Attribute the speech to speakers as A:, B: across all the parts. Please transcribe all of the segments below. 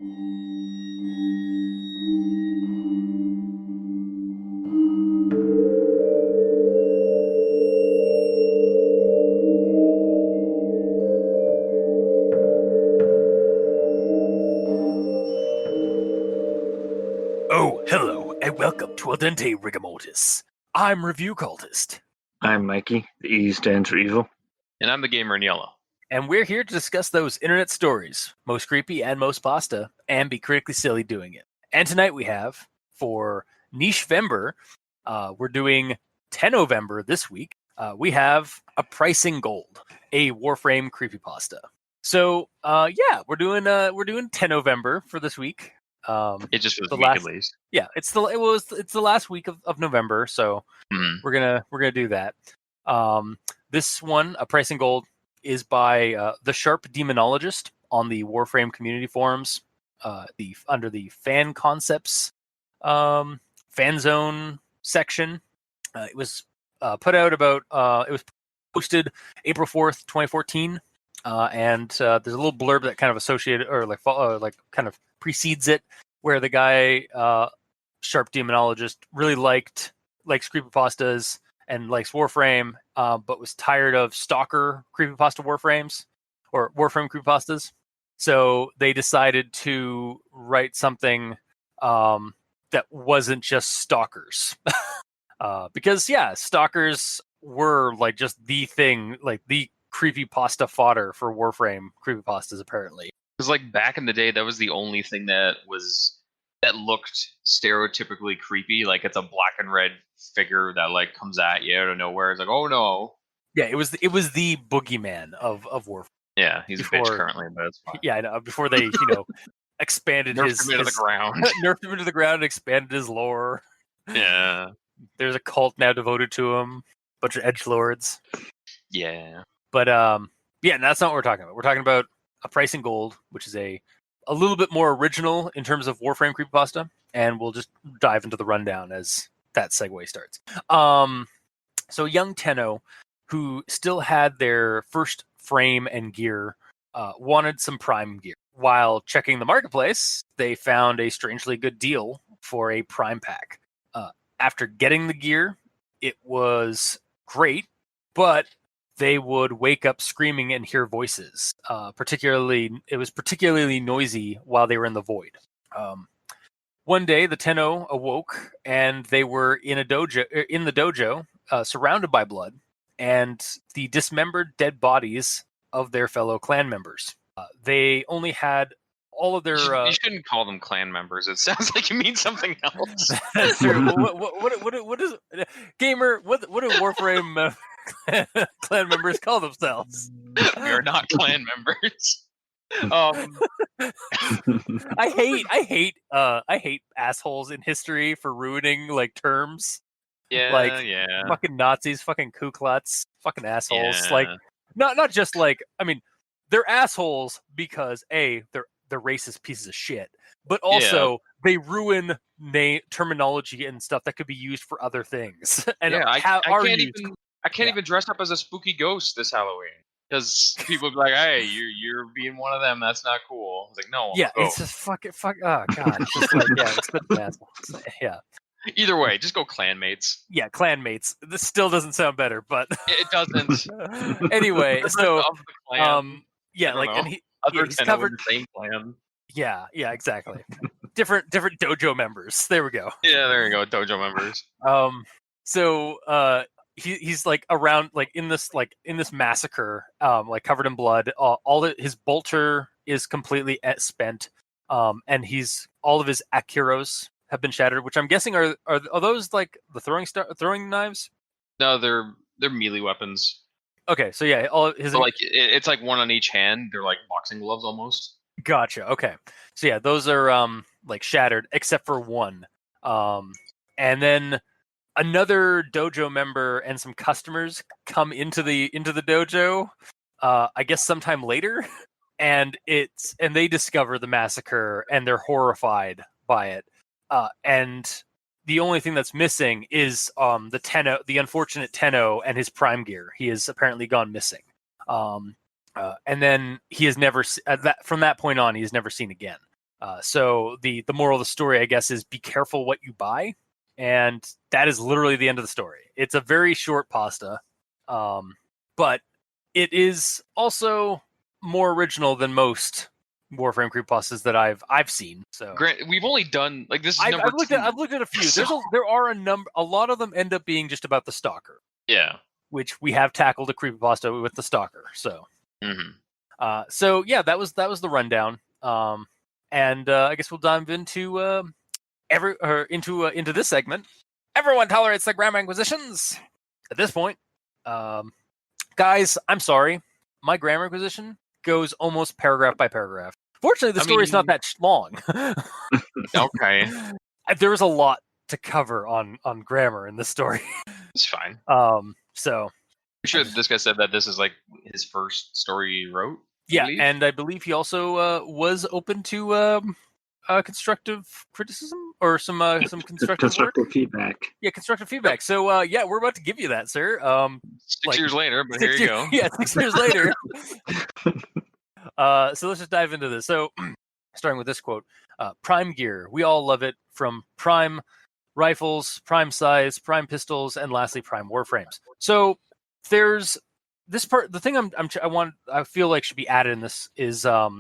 A: Oh, hello, and welcome to Al Dente Rigamortis. I'm Review Cultist.
B: I'm Mikey. The E stands for evil.
C: And I'm the gamer in yellow.
A: And we're here to discuss those internet stories, most creepy and most pasta, and be critically silly doing it. And tonight we have, for Niche-Vember, we're doing Tennovember this week. We have A Pricing Gold, a Warframe creepypasta. So, we're doing Tennovember for this week.
C: It just was the week at least.
A: Yeah, it's the last week of November, so we're gonna do that. This one, A Pricing Gold, is by the Sharp Demonologist on the Warframe community forums, under the fan concepts fan zone section. It was put out it was posted April 4th, 2014, and there's a little blurb that kind of associated or kind of precedes it, where the guy Sharp Demonologist really likes creepypastas and likes Warframe, but was tired of stalker creepypasta Warframes or Warframe creepypastas. So they decided to write something that wasn't just stalkers. Because, stalkers were like just the thing, like the creepypasta fodder for Warframe creepypastas, apparently.
C: Because like back in the day, that was the only thing that looked stereotypically creepy. Like it's a black and red figure that like comes at you out of nowhere. It's like, oh no.
A: Yeah, it was the boogeyman of Warframe.
C: Yeah, he's a bitch currently, but it's fine.
A: Yeah, I know. Before they, expanded
C: nerfed him into the ground.
A: Nerfed him into the ground and expanded his lore.
C: Yeah.
A: There's a cult now devoted to him. Bunch of edgelords.
C: Yeah.
A: But that's not what we're talking about. We're talking about A Pricing Gold, which is a little bit more original in terms of Warframe creepypasta, and we'll just dive into the rundown as that segue starts. So young Tenno, who still had their first frame and gear, wanted some Prime gear. While checking the marketplace, they found a strangely good deal for a Prime pack. After getting the gear, it was great, but they would wake up screaming and hear voices. It was particularly noisy while they were in the void. One day, the Tenno awoke, and they were in the dojo, surrounded by blood, and the dismembered dead bodies of their fellow clan members. They only had all of their.
C: You shouldn't call them clan members. It sounds like you mean something else.
A: That's true. What is gamer? What do Warframe clan members call themselves?
C: We are not clan members.
A: I hate assholes in history for ruining like terms.
C: Yeah,
A: fucking Nazis, fucking Ku Klux, fucking assholes.
C: Yeah.
A: Like not just like, I mean, they're assholes because they're racist pieces of shit, but also they ruin terminology and stuff that could be used for other things. And
C: I can't even dress up as a spooky ghost this Halloween because people be like, "Hey, you're being one of them. That's not cool." It's like, no.
A: It's just fuck. Oh god, it's just like it's been assholes. Yeah.
C: Either way, just go clanmates.
A: Yeah, clanmates. This still doesn't sound better, but
C: it doesn't.
A: Anyway, so
C: and
A: he's covered
C: the same clan.
A: Yeah, exactly. different dojo members. There we go.
C: Yeah, there you go, dojo members.
A: So he's like around like in this massacre, like covered in blood. His bolter is completely spent, and all of his akiros have been shattered, which I'm guessing are those like the throwing knives?
C: No, they're melee weapons.
A: Okay, so yeah, all his
C: it's like one on each hand. They're like boxing gloves almost.
A: Gotcha. Okay, so yeah, those are like shattered except for one, and then another dojo member and some customers come into the dojo, I guess sometime later, and they discover the massacre and they're horrified by it. And the only thing that's missing is the unfortunate Tenno and his Prime gear. He has apparently gone missing. And then he has never from that point on, he is never seen again. So the moral of the story, I guess, is be careful what you buy, and that is literally the end of the story. It's a very short pasta, but it is also more original than most Warframe creepypastas that I've seen. So
C: Grant, we've only done like this is
A: I've
C: number
A: looked
C: two.
A: I've looked at a few. There are a lot of them end up being just about the stalker.
C: Yeah.
A: Which we have tackled a creepypasta with the stalker. So, so yeah, that was the rundown. And I guess we'll dive into into this segment. Everyone tolerates the grammar inquisitions. At this point, guys, I'm sorry, my grammar inquisition goes almost paragraph by paragraph. Fortunately, the story's not that long.
C: Okay,
A: there was a lot to cover on grammar in this story.
C: It's fine.
A: So
C: I'm sure this guy said that this is like his first story he wrote.
A: Yeah, and I believe he also was open to constructive criticism or some constructive
B: feedback.
A: Yeah, constructive feedback. So yeah, we're about to give you that, sir.
C: 6 years later, but here you go.
A: Yeah, 6 years later. So let's just dive into this. So starting with this quote, Prime gear, we all love it, from Prime rifles, Prime size, Prime pistols, and lastly Prime warframes. So there's this part. The thing I feel like should be added in this is at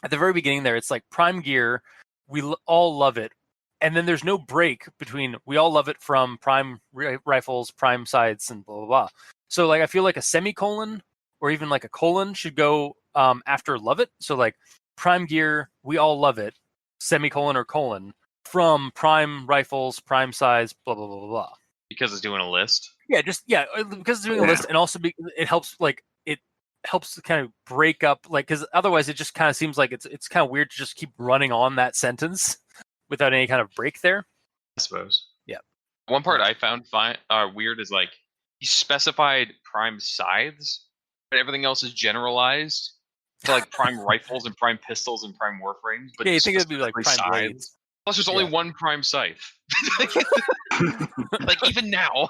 A: the very beginning there. It's like Prime gear, we all love it, and then there's no break between we all love it from Prime rifles, Prime sights, and blah blah blah. So like I feel like a semicolon or even like a colon should go after love it. So like Prime gear, we all love it, semicolon or colon, from Prime rifles, Prime size, blah blah blah blah blah.
C: Because it's doing a list.
A: Yeah, because it's doing a list, and also it helps to kind of break up, like, because otherwise it just kind of seems like it's kind of weird to just keep running on that sentence without any kind of break there.
C: I suppose.
A: Yeah.
C: One part I found weird is like he specified Prime scythes, but everything else is generalized to like Prime rifles and Prime pistols and Prime warframes. But
A: yeah, you think it'd be like Prime blades.
C: Plus, there's only one Prime scythe. Like even now,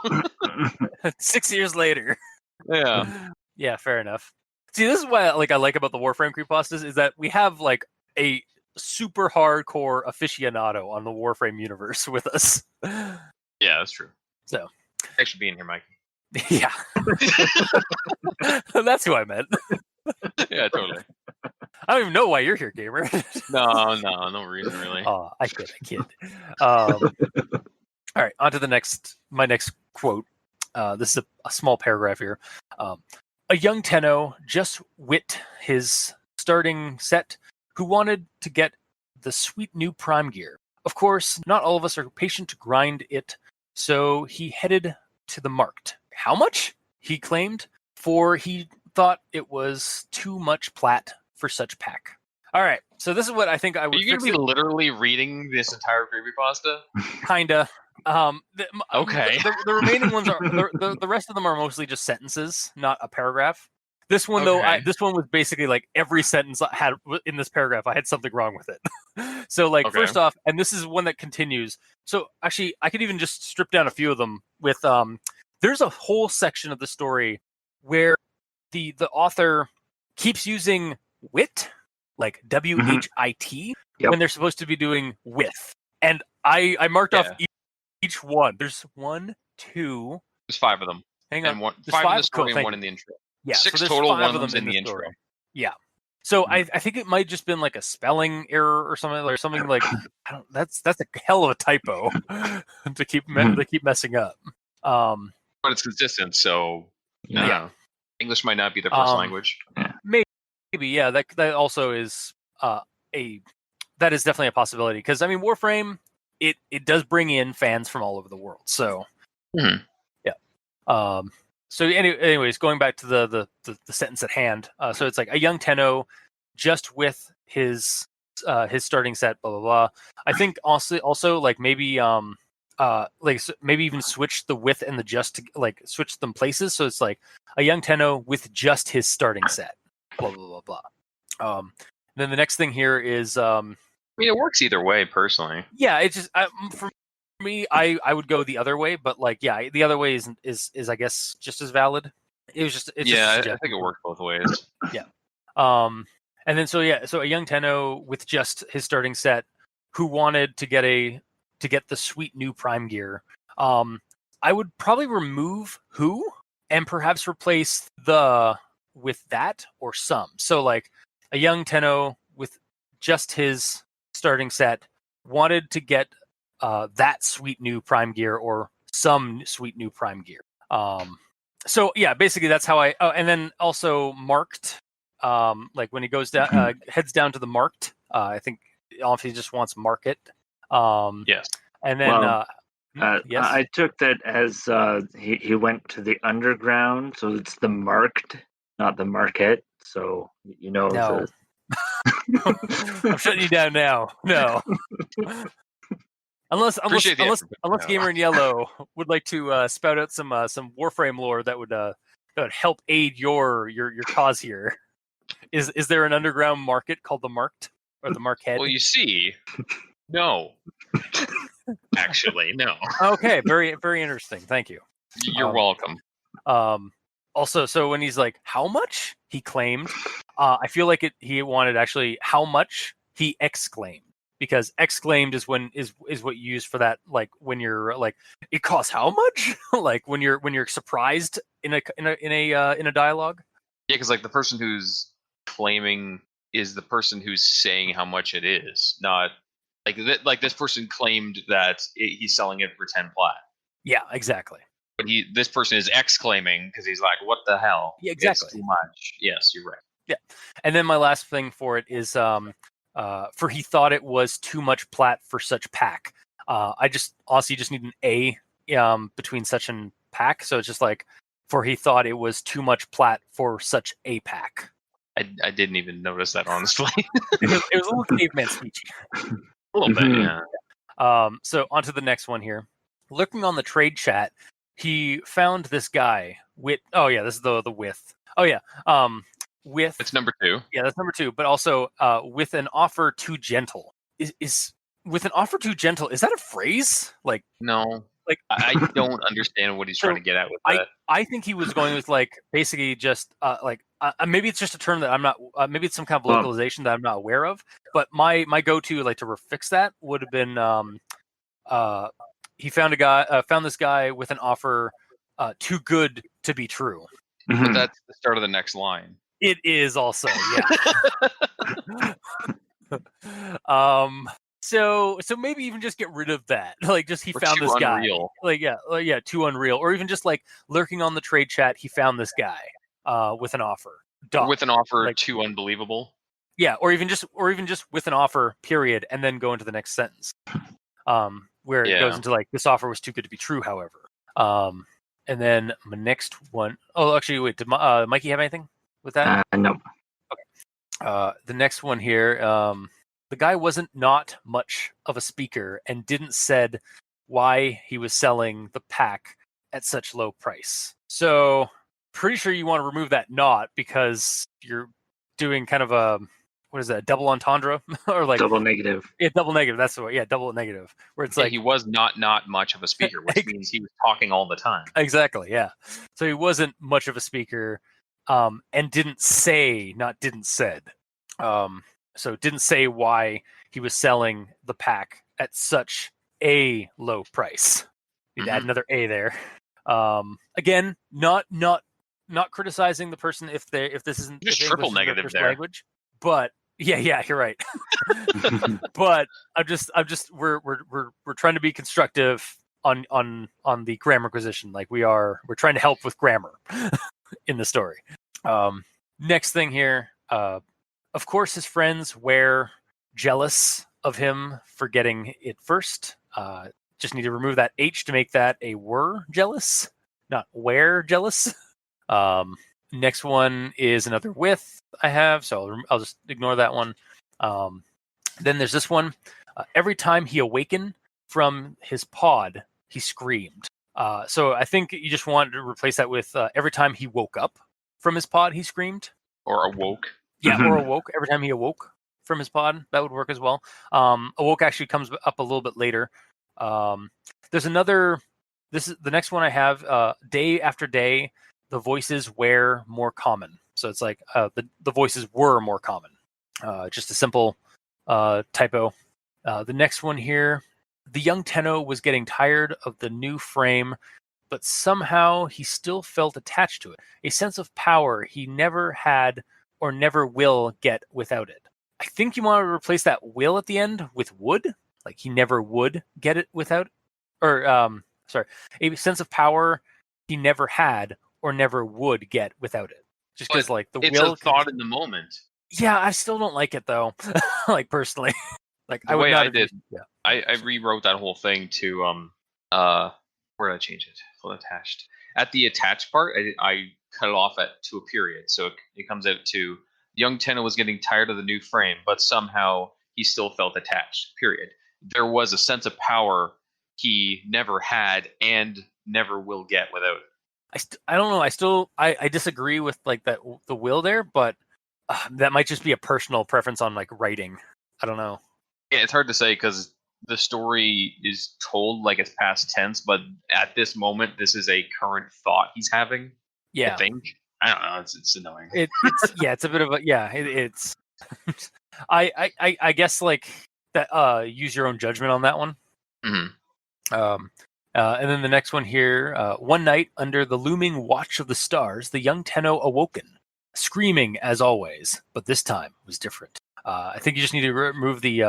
A: 6 years later.
C: Yeah.
A: Yeah, fair enough. See, this is what I like about the Warframe creepypastas is that we have like a super hardcore aficionado on the Warframe universe with us.
C: Yeah, that's true.
A: So,
C: thanks for being here, Mike.
A: Yeah, that's who I meant.
C: Yeah, totally.
A: I don't even know why you're here, gamer.
C: No reason really.
A: Oh, I kid. All right, on to my next quote. This is a small paragraph here. A young Tenno just wit his starting set who wanted to get the sweet new Prime gear. Of course, not all of us are patient to grind it, so he headed to the market. How much? He claimed, for he thought it was too much plat for such pack. All right, so this is what I think I would.
C: Are you going to be literally reading this entire creepypasta?
A: Kinda.
C: Okay.
A: The remaining ones are the rest of them are mostly just sentences, not a paragraph. This one though, this one was basically like every sentence I had in this paragraph, I had something wrong with it. So like first off, and this is one that continues. So actually, I could even just strip down a few of them with there's a whole section of the story where the author keeps using wit, like WHIT, when they're supposed to be doing with. And I marked off each one. There's 1, 2.
C: There's 5 of them.
A: Hang on.
C: And 5 in the story and 1 in the intro.
A: Yeah,
C: 6
A: so
C: total,
A: 5
C: 1 of them in the intro.
A: Yeah. So I think it might just been like a spelling error or something like that's a hell of a typo to keep messing up.
C: But it's consistent, so yeah. English might not be their first language.
A: Maybe, yeah. That also is that is definitely a possibility, because I mean Warframe, it does bring in fans from all over the world. So yeah. So anyways, going back to the sentence at hand. So it's like a young Tenno just with his starting set, blah blah blah. I think also like maybe maybe even switch the with and the just to like switch them places. So it's like a young Tenno with just his starting set, blah blah blah blah. Then the next thing here is I
C: mean, it works either way, personally.
A: Yeah, it's just for me, I would go the other way, but like yeah, the other way is I guess just as valid. It was just
C: I think it worked both ways.
A: Yeah. And then so a young Tenno with just his starting set who wanted to get the sweet new Prime gear. I would probably remove who and perhaps replace the with that or some. So like a young Tenno with just his starting set wanted to get that sweet new Prime gear or some sweet new Prime gear. So yeah, basically that's how I. Oh, and then also marked. Like when he goes down, heads down to the marked. I think if he just wants market.
C: Yes.
A: And then yes,
B: I took that as he went to the underground, so it's the marked, not the market. So
A: no. I'm shutting you down now. No. Unless Gamer in Yellow would like to spout out some Warframe lore that would help aid your cause here. Is there an underground market called the Marked or the Markhead?
C: Well, you see, no. Actually, no.
A: Okay, very very interesting. Thank you.
C: You're welcome.
A: Also, so when he's like, "How much?" he claimed. I feel like he wanted actually how much he exclaimed. Because exclaimed is what you use for that, like when you're like it costs how much, like when you're surprised in a dialogue.
C: Yeah, because like the person who's claiming is the person who's saying how much it is, not like this person claimed that he's selling it for 10 plat.
A: Yeah, exactly.
C: But this person is exclaiming because he's like, "What the hell?
A: Yeah, exactly.
C: It's too much." Yes, you're right.
A: Yeah, and then my last thing for it is for he thought it was too much plat for such pack. I just honestly just need an A between such and pack. So it's just like for he thought it was too much plat for such a pack.
C: I didn't even notice that, honestly.
A: It was a little caveman speech.
C: A little bit, yeah.
A: So on to the next one here. Looking on the trade chat, he found this guy with. Oh yeah, this is the with. Oh yeah. With
C: it's number 2.
A: Yeah, that's number 2. But also with an offer too gentle. Is with an offer too gentle? Is that a phrase? Like
C: no.
A: Like
C: I don't understand what he's trying to get at with that.
A: I think he was going with like basically just maybe it's just a term that I'm not. Maybe it's some kind of localization that I'm not aware of. But my go-to like to fix that would have been he found this guy with an offer too good to be true.
C: But that's the start of the next line.
A: It is also, yeah. So maybe even just get rid of that. Like just he found this
C: unreal.
A: guy. Too unreal. Or even just like lurking on the trade chat, he found this guy with an offer.
C: With an offer too unbelievable.
A: Yeah, or even just with an offer, period, and then go into the next sentence. Where it goes into like this offer was too good to be true, however. And then my next one. Oh, actually, wait. Did Mikey have anything with that?
B: No.
A: Okay. The next one here. The guy wasn't not much of a speaker and didn't said why he was selling the pack at such low price. So pretty sure you want to remove that not because you're doing kind of a what is that, double entendre or like
B: double negative?
A: Yeah, double negative. That's the way. Yeah, double negative. Where it's like
C: he was not much of a speaker, which means he was talking all the time.
A: Exactly. Yeah. So he wasn't much of a speaker, and didn't say, not didn't said. So didn't say why he was selling the pack at such a low price. Need to add another A there. Again, not criticizing the person if this isn't
C: just triple negative there.
A: Language, but yeah, you're right. But I'm just we're trying to be constructive on the grammar acquisition. Like we're trying to help with grammar in the story. Next thing here, of course, his friends were jealous of him for getting it first. Just need to remove that H to make that a were jealous, not where jealous. Next one is another with I have, so I'll just ignore that one. Then there's this one. Every time he awakened from his pod, he screamed. So I think you just want to replace that with every time he woke up from his pod, he screamed.
C: Or awoke.
A: Yeah, or awoke. Every time he awoke from his pod, that would work as well. Awoke actually comes up a little bit later. There's another. This is the next one I have. Day after day, the voices were more common. So it's like the voices were more common. Just a simple typo. The next one here, the young Tenno was getting tired of the new frame, but somehow he still felt attached to it. A sense of power he never had or never will get without it. I think you want to replace that will at the end with would, like he never would get it without, or sorry, a sense of power he never had or never would get without it. Just because, like, the
C: it's
A: will.
C: a thought in the moment.
A: Yeah, I still don't like it though. Like personally, like
C: The
A: I would
C: way
A: not
C: I
A: have
C: did,
A: used- yeah.
C: I rewrote that whole thing to where did I change it? Full attached. At the attached part, I cut it off to a period, so it comes out to young Tenno was getting tired of the new frame, but somehow he still felt attached. Period. There was a sense of power he never had and never will get without it.
A: I don't know. I disagree with like that the will there, but that might just be a personal preference on like writing. I don't know.
C: Yeah, it's hard to say because the story is told like it's past tense, but at this moment, this is a current thought he's having.
A: Yeah,
C: I think. I don't know. It's annoying.
A: It's a bit of a it's. I guess like that. Use your own judgment on that one.
C: Mm-hmm.
A: And then the next one here. One night under the looming watch of the stars, the young Tenno awoken, screaming as always, but this time was different. I think you just need to remove the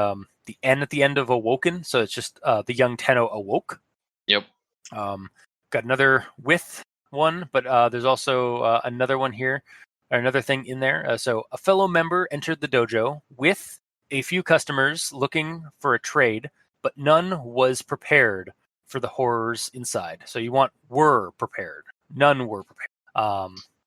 A: N at the end of awoken, so it's just the young Tenno awoke.
C: Yep.
A: Got another with one, but there's also another one here, or another thing in there. So a fellow member entered the dojo with a few customers looking for a trade, but none was prepared for the horrors inside. So you want were prepared. None were prepared.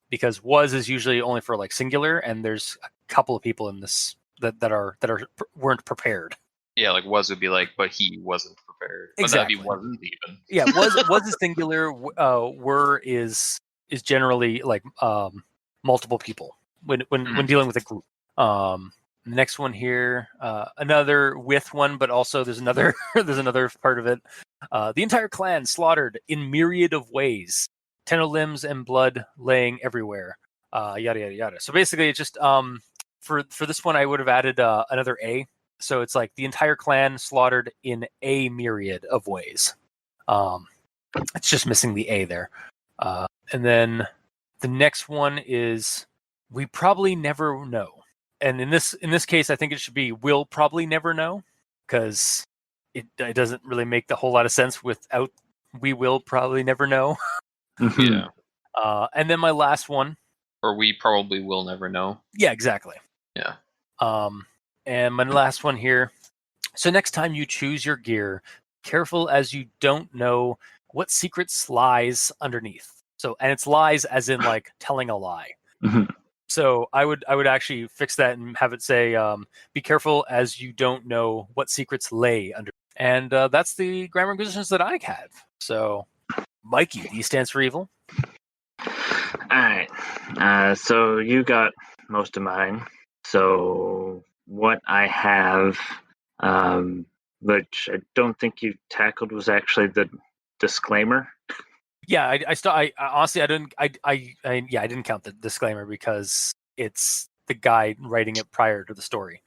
A: Because was is usually only for like singular, and there's a couple of people in this that weren't prepared.
C: Yeah, like was would be like, but he wasn't prepared.
A: Exactly.
C: But that'd be wasn't even.
A: Yeah, was is singular. Were is generally like multiple people when dealing with a group. The next one here, another with one, but also there's another part of it. The entire clan slaughtered in myriad of ways. Tenno limbs and blood laying everywhere. Yada yada yada. So basically, it's just for this one, I would have added another A. So it's like the entire clan slaughtered in a myriad of ways. It's just missing the A there. And then the next one is we probably never know. And in this case, I think it should be we'll probably never know, because it doesn't really make the whole lot of sense without we will probably never know.
C: Yeah.
A: And then my last one,
C: or we probably will never know.
A: Yeah, exactly.
C: Yeah.
A: And my last one here. So next time you choose your gear, careful as you don't know what secrets lies underneath. So, and it's lies as in like telling a lie.
B: Mm-hmm.
A: So I would actually fix that and have it say, be careful as you don't know what secrets lay under. And that's the grammar inquisitions that I have. So, Mikey, E stands for evil.
B: All right. So you got most of mine. So what I have, which I don't think you tackled, was actually the disclaimer.
A: Yeah, I honestly I didn't count the disclaimer because it's the guy writing it prior to the story.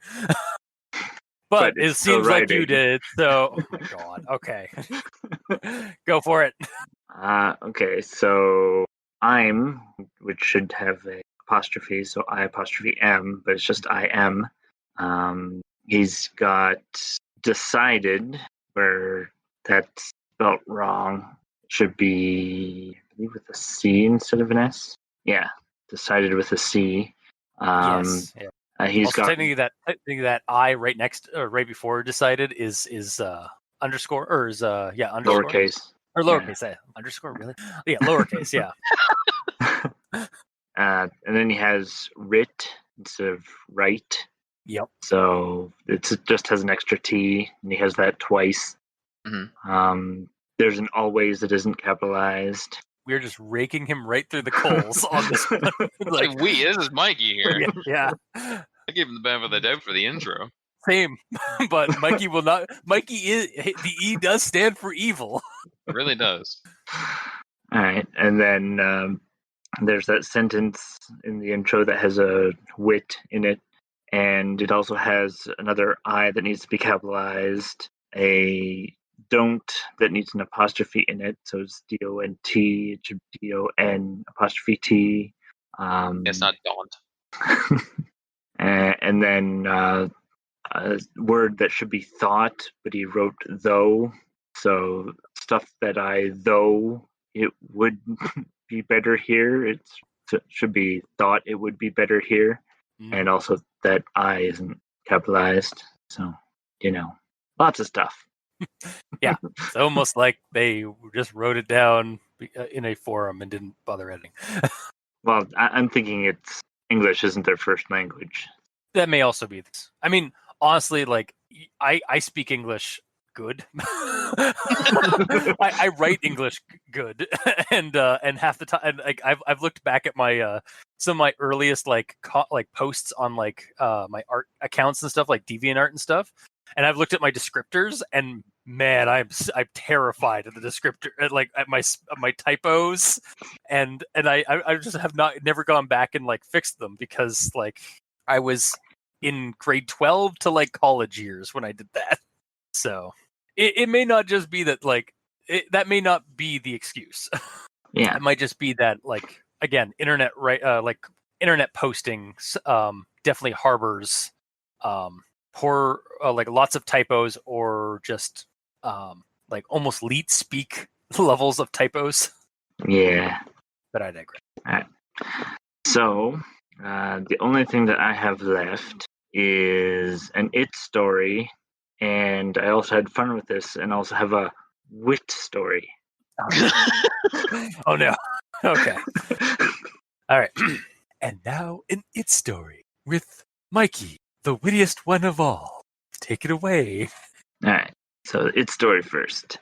A: But it seems like you did, so oh my god. Okay. Go for it.
B: Okay, so I'm, which should have a apostrophe, so I apostrophe M, but it's just I am. He's got decided, where that's spelt wrong. Should be, I believe, with a C instead of an S. Yeah, decided with a C.
A: Yes. Yeah.
B: He's
A: also,
B: got
A: technically that I right next or right before decided is underscore or is underscore
B: lowercase
A: or lowercase. Yeah. Underscore really? Yeah, lowercase. Yeah.
B: And then he has writ instead of right.
A: Yep.
B: So it just has an extra T, and he has that twice.
C: Mm-hmm.
B: There's an always that isn't capitalized.
A: We're just raking him right through the coals on this one.
C: Like this is Mikey here.
A: Yeah.
C: I gave him the benefit of the doubt for the intro.
A: Same, but Mikey will not. Mikey is the E does stand for evil.
C: It really does.
B: All right, and then there's that sentence in the intro that has a wit in it, and it also has another I that needs to be capitalized, a don't that needs an apostrophe in it, so it's D-O-N-T, it should be D-O-N apostrophe T.
C: It's not daunt.
B: And then a word that should be thought, but he wrote though. So stuff that though it would be better here, it should be thought it would be better here. And also that I isn't capitalized. So, lots of stuff.
A: Yeah, it's almost like they just wrote it down in a forum and didn't bother editing.
B: Well, I'm thinking it's English isn't their first language.
A: That may also be this. I mean, honestly, like I speak English good. I write English good, and half the time, and like I've looked back at my some of my earliest like posts on like my art accounts and stuff, like DeviantArt and stuff, and I've looked at my descriptors, and man, I'm terrified of the descriptor, like at my typos, and I just have never gone back and like fixed them because like I was in grade 12 to like college years when I did that. So it may not just be that like that may not be the excuse.
B: Yeah,
A: it might just be that like again, internet posting definitely harbors poor like lots of typos or just like almost leet speak levels of typos.
B: Yeah.
A: But I digress.
B: All right. So the only thing that I have left is an it story, and I also had fun with this, and also have a wit story.
A: Oh no. Okay. All right. And now an it story with Mikey, the wittiest one of all. Take it away.
B: All right. So it story first.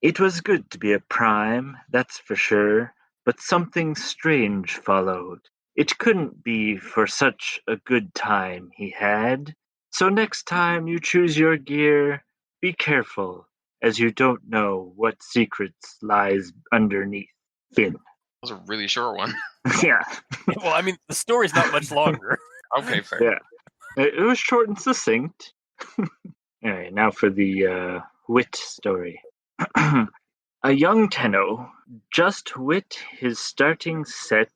B: It was good to be a prime, that's for sure, but something strange followed. It couldn't be for such a good time he had. So next time you choose your gear, be careful, as you don't know what secrets lies underneath. Finn.
C: That was a really short one.
B: Yeah.
A: Well, I mean, the story's not much longer.
C: Okay, fair.
B: Yeah. It was short and succinct. All right, now for the wit story. A young Tenno just wit his starting set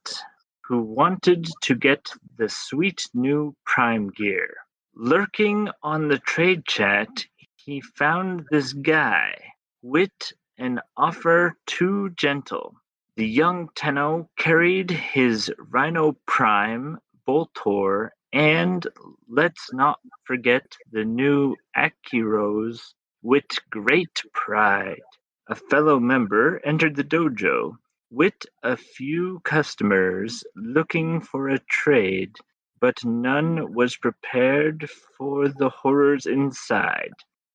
B: who wanted to get the sweet new prime gear. Lurking on the trade chat, he found this guy, wit an offer too gentle. The young Tenno carried his Rhino Prime, Boltor, and let's not forget the new Akiros with great pride. A fellow member entered the dojo with a few customers looking for a trade, but none was prepared for the horrors inside.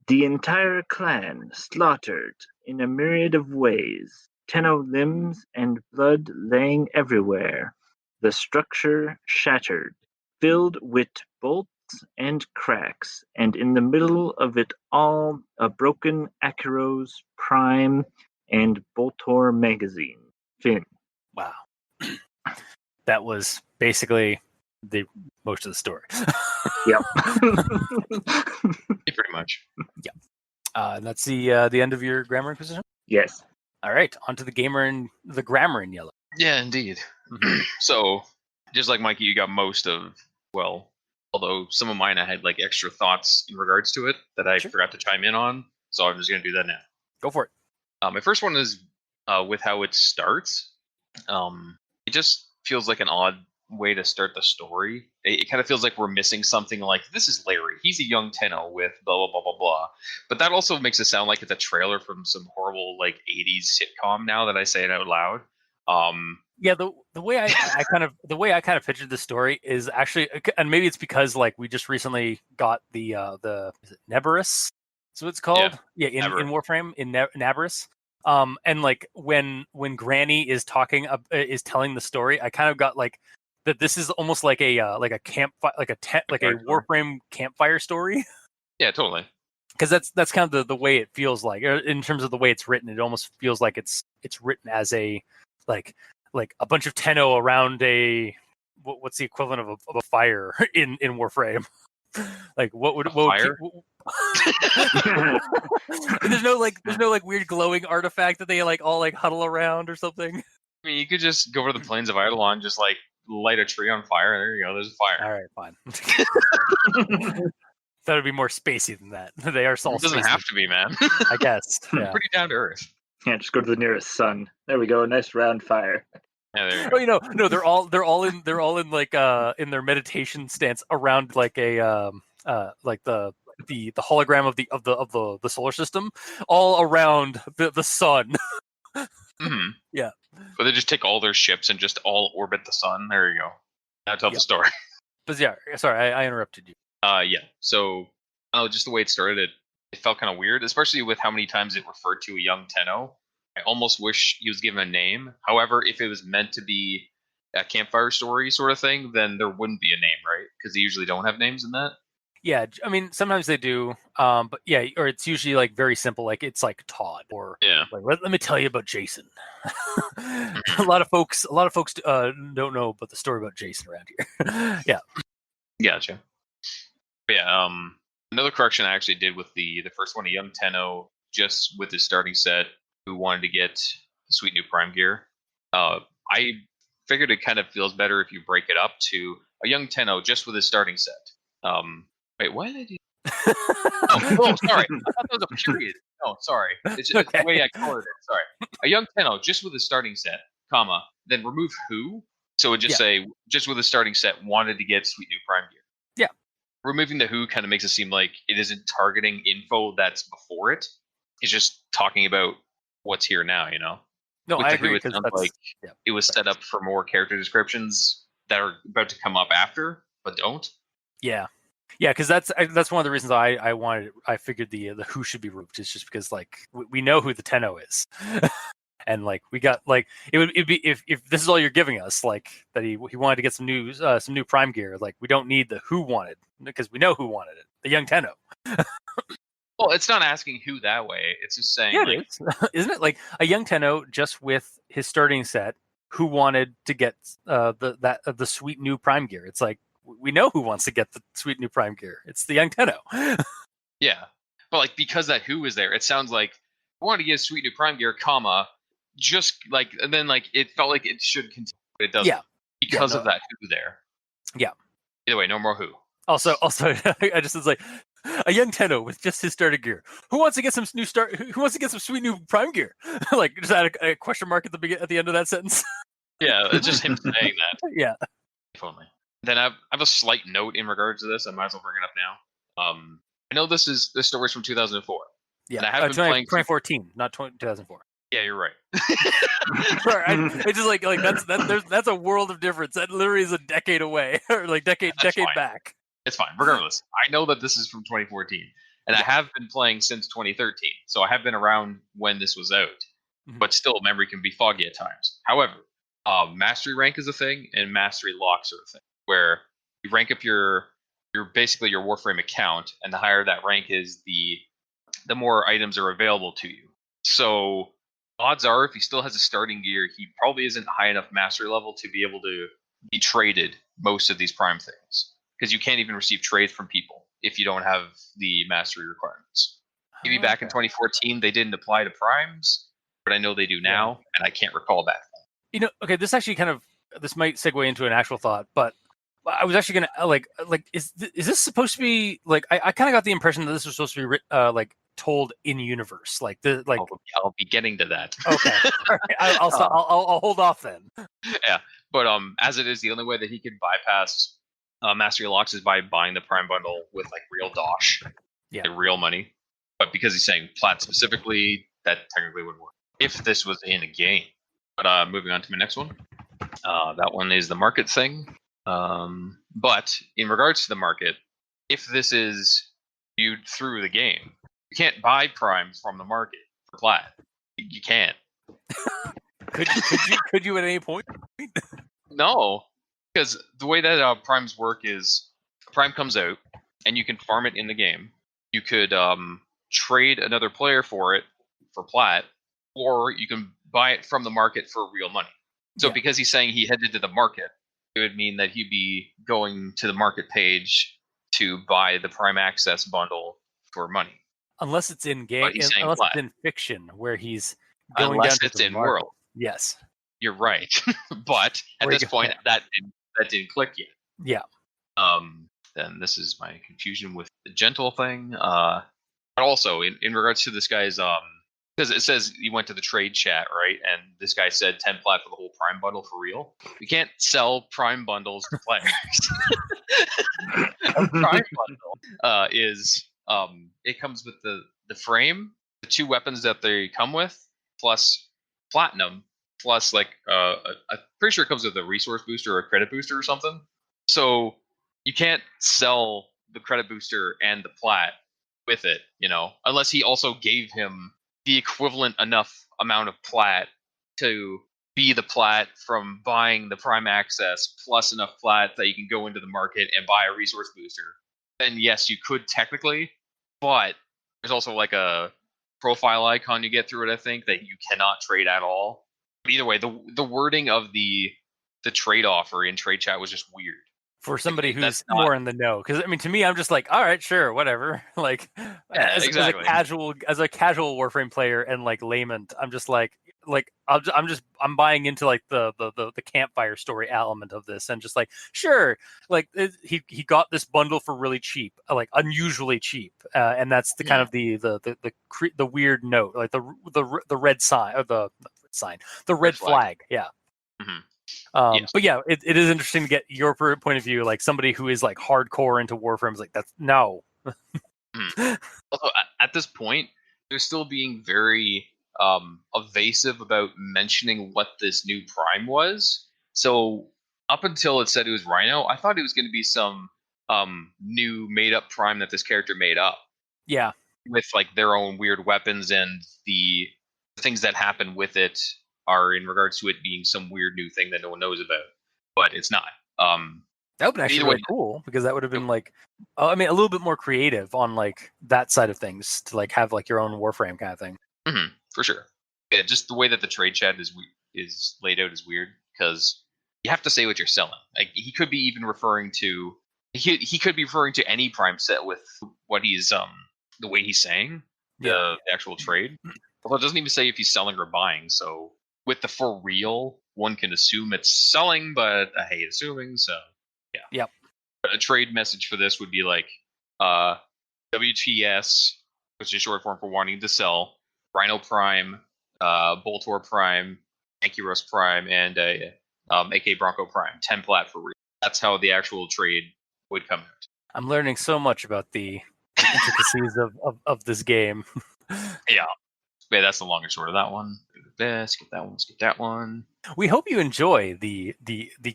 B: The entire clan slaughtered in a myriad of ways, Tenno limbs and blood laying everywhere, the structure shattered, filled with bolts and cracks, and in the middle of it all a broken Akiros Prime and Boltor magazine. Finn.
A: Wow. That was basically the most of the story.
B: Yep.
C: Pretty much.
A: Yep. And that's the end of your grammar inquisition?
B: Yes.
A: All right, on to the grammar in yellow.
C: Yeah, indeed. So, just like Mikey, you got most of, well, although some of mine I had like extra thoughts in regards to it that I forgot to chime in on. So I'm just going to do that now.
A: Go for it.
C: My first one is with how it starts. It just feels like an odd way to start the story. It kind of feels like we're missing something like, this is Larry. He's a young Tenno with blah, blah, blah, blah, blah. But that also makes it sound like it's a trailer from some horrible like 80s sitcom now that I say it out loud.
A: Yeah, the way I kind of pictured the story is actually, and maybe it's because like we just recently got the is it Neberus? That's what it's called. Yeah, in Warframe in Naberus. And like when Granny is is telling the story, I kind of got like that. This is almost like a campfire, like a Warframe campfire story.
C: Yeah, totally.
A: Because that's kind of the way it feels like, in terms of the way it's written. It almost feels like it's written as a like a bunch of Tenno around a what's the equivalent of a fire in Warframe? Like what would
C: fire?
A: There's no like weird glowing artifact that they like all like huddle around or something.
C: I mean, you could just go over to the plains of Eidolon, just like light a tree on fire. There you go. There's a fire.
A: All right, fine. That would be more spacey than that. They are all.
C: It doesn't have to be, man.
A: I guess. Yeah.
C: Pretty down to earth.
B: Yeah, just go to the nearest sun. There we go. Nice round fire.
C: Yeah, there you go.
A: Oh, no, they're all in like in their meditation stance around like a like the hologram of the solar system, all around the sun.
C: Mm-hmm.
A: Yeah.
C: But they just take all their ships and just all orbit the sun. There you go. Now tell the story.
A: But yeah, sorry, I interrupted you.
C: Yeah. So, just the way it started, it felt kind of weird, especially with how many times it referred to a young Tenno. I almost wish he was given a name. However, if it was meant to be a campfire story sort of thing, then there wouldn't be a name, right? Because they usually don't have names in that.
A: Yeah, I mean sometimes they do, but yeah, or it's usually like very simple, like it's like Todd or like let me tell you about Jason. A lot of folks don't know about the story about Jason around here. Yeah,
C: gotcha. But yeah, another correction I actually did with the first one, a young Tenno, just with his starting set, who wanted to get the sweet new Prime gear. I figured it kind of feels better if you break it up to a young Tenno just with his starting set. Wait, what did I do? oh, sorry. I thought that was a period. No, sorry. It's the way I colored it. Sorry. A young Tenno just with his starting set, comma, then remove who. So it would just say, just with his starting set, wanted to get sweet new Prime gear.
A: Yeah.
C: Removing the who kind of makes it seem like it isn't targeting info that's before it. It's just talking about what's here now, you know?
A: No,
C: With
A: I
C: the
A: agree.
C: who, it sounds like it was set up for more character descriptions that are about to come up after, but don't.
A: Yeah. Yeah, because that's one of the reasons I figured the who should be removed is just because like we know who the Tenno is, and like we got like it'd be if this is all you're giving us, like that he wanted to get some new Prime gear, like we don't need the who wanted because we know who wanted it, the young Tenno.
C: Well, it's not asking who that way. It's just saying,
A: yeah, it is. Isn't it like a young Tenno just with his starting set who wanted to get the sweet new Prime gear? It's like. We know who wants to get the sweet new Prime gear. It's the young Tenno.
C: Yeah. But like because that who is there, it sounds like I wanted to get sweet new Prime gear, comma, just like and then like it felt like it should continue, but it doesn't. Yeah. Because of that who there.
A: Yeah.
C: Either way, no more who.
A: Also I just was like a young Tenno with just his starter gear. Who wants to get some who wants to get some sweet new Prime gear? Like just add a question mark at the end of that sentence.
C: Yeah, it's just him saying that.
A: Yeah.
C: If only. Then I have a slight note in regards to this. I might as well bring it up now. I know this story's from 2004.
A: Yeah,
C: and I have been playing
A: 2014, not 2004.
C: Yeah, you're right.
A: Sorry, it's just like that's a world of difference. That literally is a decade away, or like decade back.
C: It's fine. Regardless, I know that this is from 2014, and I have been playing since 2013. So I have been around when this was out, but still, memory can be foggy at times. However, mastery rank is a thing, and mastery locks are a thing. Where you rank up your basically your Warframe account, and the higher that rank is, the more items are available to you. So odds are, if he still has a starting gear, he probably isn't high enough mastery level to be able to be traded most of these Prime things, because you can't even receive trades from people if you don't have the mastery requirements. Maybe back in 2014 they didn't apply to Primes, but I know they do now, and I can't recall back then.
A: You know, okay, this actually this might segue into an actual thought, but I was actually gonna like is this supposed to be like I kind of got the impression that this was supposed to be like told in universe, like
C: I'll be getting to that.
A: Okay, all right. I'll stop. I'll hold off then.
C: Yeah, but as it is, the only way that he could bypass mastery locks is by buying the Prime bundle with like real dosh, like real money. But because he's saying plat specifically, that technically would work if this was in a game. But moving on to my next one, that one is the market thing. But in regards to the market, if this is viewed through the game, you can't buy primes from the market for plat. You can't.
A: Could you at any point?
C: No, because the way that primes work is a prime comes out and you can farm it in the game. You could trade another player for it for plat, or you can buy it from the market for real money. So because he's saying he headed to the market, it would mean that he'd be going to the market page to buy the Prime Access bundle for money.
A: Unless it's in game,
C: But he's saying
A: unless
C: flat.
A: it's in fiction, where he's going
C: Unless
A: down to
C: it's
A: the
C: in
A: market.
C: world.
A: Yes.
C: You're right. But at this point, that didn't click yet.
A: Yeah.
C: Then this is my confusion with the gentle thing. But also in regards to this guy's because it says he went to the trade chat, right? And this guy said 10 plat for the whole Prime bundle for real. We can't sell Prime bundles to players. A Prime bundle is it comes with the frame, the 2 weapons that they come with, plus platinum, plus like I'm pretty sure it comes with a resource booster or a credit booster or something. So you can't sell the credit booster and the plat with it, unless he also gave him the equivalent enough amount of plat to be the plat from buying the Prime Access plus enough plat that you can go into the market and buy a resource booster. Then yes, you could technically, but there's also like a profile icon you get through it, I think, that you cannot trade at all. But either way, the wording of the trade offer in trade chat was just weird.
A: For somebody who's more in the know, because I mean, to me, I'm just like, all right, sure, whatever. Like,
C: exactly.
A: as a casual Warframe player and like layman, I'm just like I'm buying into like the campfire story element of this, and just like, sure, like he got this bundle for really cheap, like unusually cheap, and that's the kind of the weird note, like the red sign or the red flag, yeah.
C: Mm-hmm.
A: Yes. But yeah, it is interesting to get your point of view, like somebody who is like hardcore into Warframes, like that's no.
C: Also, at this point, they're still being very evasive about mentioning what this new Prime was. So up until it said it was Rhino, I thought it was going to be some new made up Prime that this character made up.
A: Yeah,
C: with like their own weird weapons, and the things that happen with it are in regards to it being some weird new thing that no one knows about, but it's not.
A: That would be actually really cool, because that would have been like, I mean, a little bit more creative on like that side of things, to like have like your own Warframe kind of thing.
C: For sure. Yeah, just the way that the trade chat is laid out is weird, because you have to say what you're selling. Like he could be even referring to he could be referring to any Prime set with what he's the way he's saying the actual trade. Although it doesn't even say if he's selling or buying. So with the for real, one can assume it's selling, but I hate assuming. So yeah.
A: Yep.
C: A trade message for this would be like WTS, which is short form for wanting to sell, Rhino Prime, Boltor Prime, Ankyros Prime, and AK Bronco Prime, 10 plat for real. That's how the actual trade would come out.
A: I'm learning so much about the intricacies of this game.
C: Yeah, that's the long and short of that one. Skip that one. Skip that one.
A: We hope you enjoy the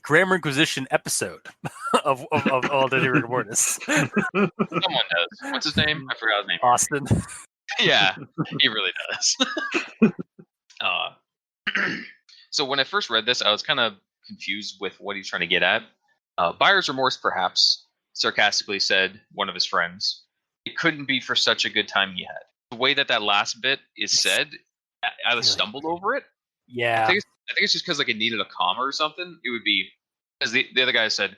A: Grammar Inquisition episode of All Day Rigor Mortis.
C: Someone does. What's his name? I forgot his name.
A: Austin.
C: Yeah, he really does. So when I first read this, I was kind of confused with what he's trying to get at. Buyer's remorse, perhaps, sarcastically said one of his friends. It couldn't be for such a good time he had. The way that last bit is said, I stumbled over it.
A: Yeah.
C: I think it's just because like it needed a comma or something. It would be, because the other guy said,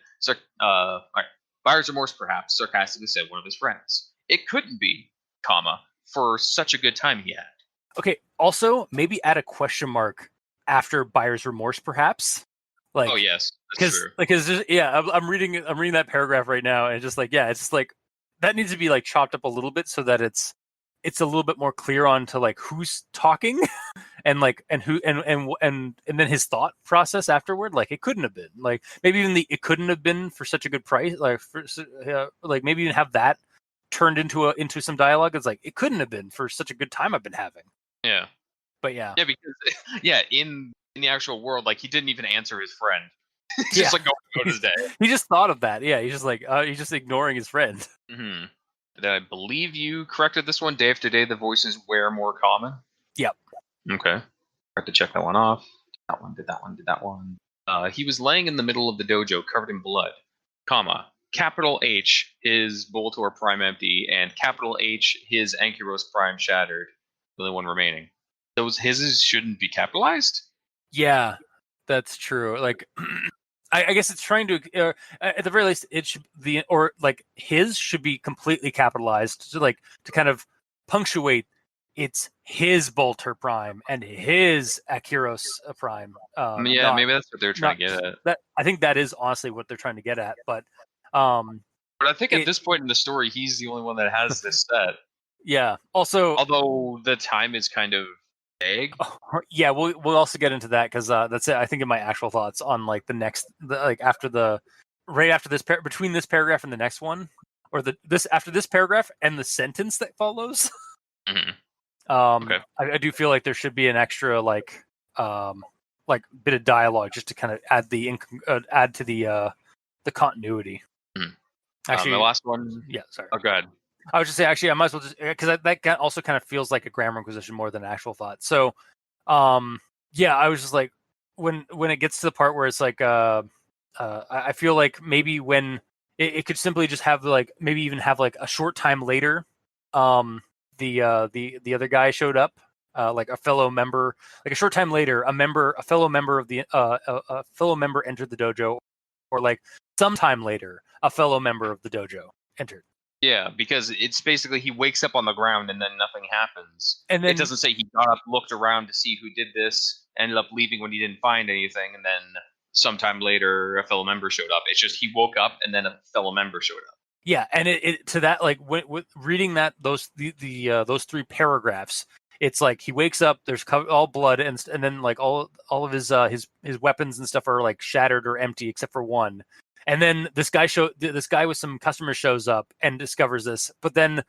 C: buyer's remorse, perhaps, sarcastically said one of his friends. It couldn't be, comma, for such a good time he had.
A: Okay, also, maybe add a question mark after buyer's remorse, perhaps. Like,
C: oh yes, that's true.
A: Because I'm reading that paragraph right now, and it's just like that needs to be like chopped up a little bit so that it's a little bit more clear on to like who's talking and like and who and then his thought process afterward. Like it couldn't have been, like maybe even it couldn't have been for such a good price, like maybe even have that turned into some dialogue. It's like it couldn't have been for such a good time I've been having.
C: Yeah.
A: But yeah,
C: because in the actual world, like he didn't even answer his friend. He's just like going his day.
A: He just thought of that. Yeah, he's just like he's just ignoring his friend.
C: Mm-hmm. I believe you corrected this one. Day after day, the voices were more common.
A: Yep.
C: Okay. I have to check that one off. Did that one. He was laying in the middle of the dojo, covered in blood. Comma. Capital H, his Boltor Prime empty, and capital H, his Ankyros Prime shattered. The only one remaining. Those hises shouldn't be capitalized?
A: Yeah, that's true. Like, I guess it's trying to, at the very least, it should his should be completely capitalized to kind of punctuate it's his Bolter Prime and his Akiros Prime.
C: Maybe that's what they're trying to get at.
A: That I think that is honestly what they're trying to get at. But
C: I think at this point in the story, he's the only one that has this set.
A: Yeah. Also,
C: although the time is kind of vague.
A: Yeah, we'll also get into that because that's it. I think in my actual thoughts on like between this paragraph and the next one, or after this paragraph and the sentence that follows.
C: Mm-hmm.
A: Okay. I do feel like there should be an extra like bit of dialogue just to kind of add to the continuity.
C: Mm. Actually, the last one.
A: Yeah, sorry.
C: Oh, go ahead.
A: I was just say actually I might as well just because that also kind of feels like a grammar inquisition more than an actual thought. So, yeah, I was just like when it gets to the part where it's like I feel like maybe when it could simply just have like maybe even have like a short time later, the other guy showed up, like a fellow member, like a short time later, a fellow member of the a fellow member entered the dojo, or like sometime later, a fellow member of the dojo entered.
C: Yeah, because it's basically he wakes up on the ground and then nothing happens.
A: And then
C: it doesn't say he got up, looked around to see who did this, ended up leaving when he didn't find anything, and then sometime later a fellow member showed up. It's just he woke up and then a fellow member showed up.
A: Yeah, and it to that like with reading that those those three paragraphs, it's like he wakes up, there's all blood, and then like all of his weapons and stuff are like shattered or empty except for one. And then this guy with some customers shows up and discovers this, but then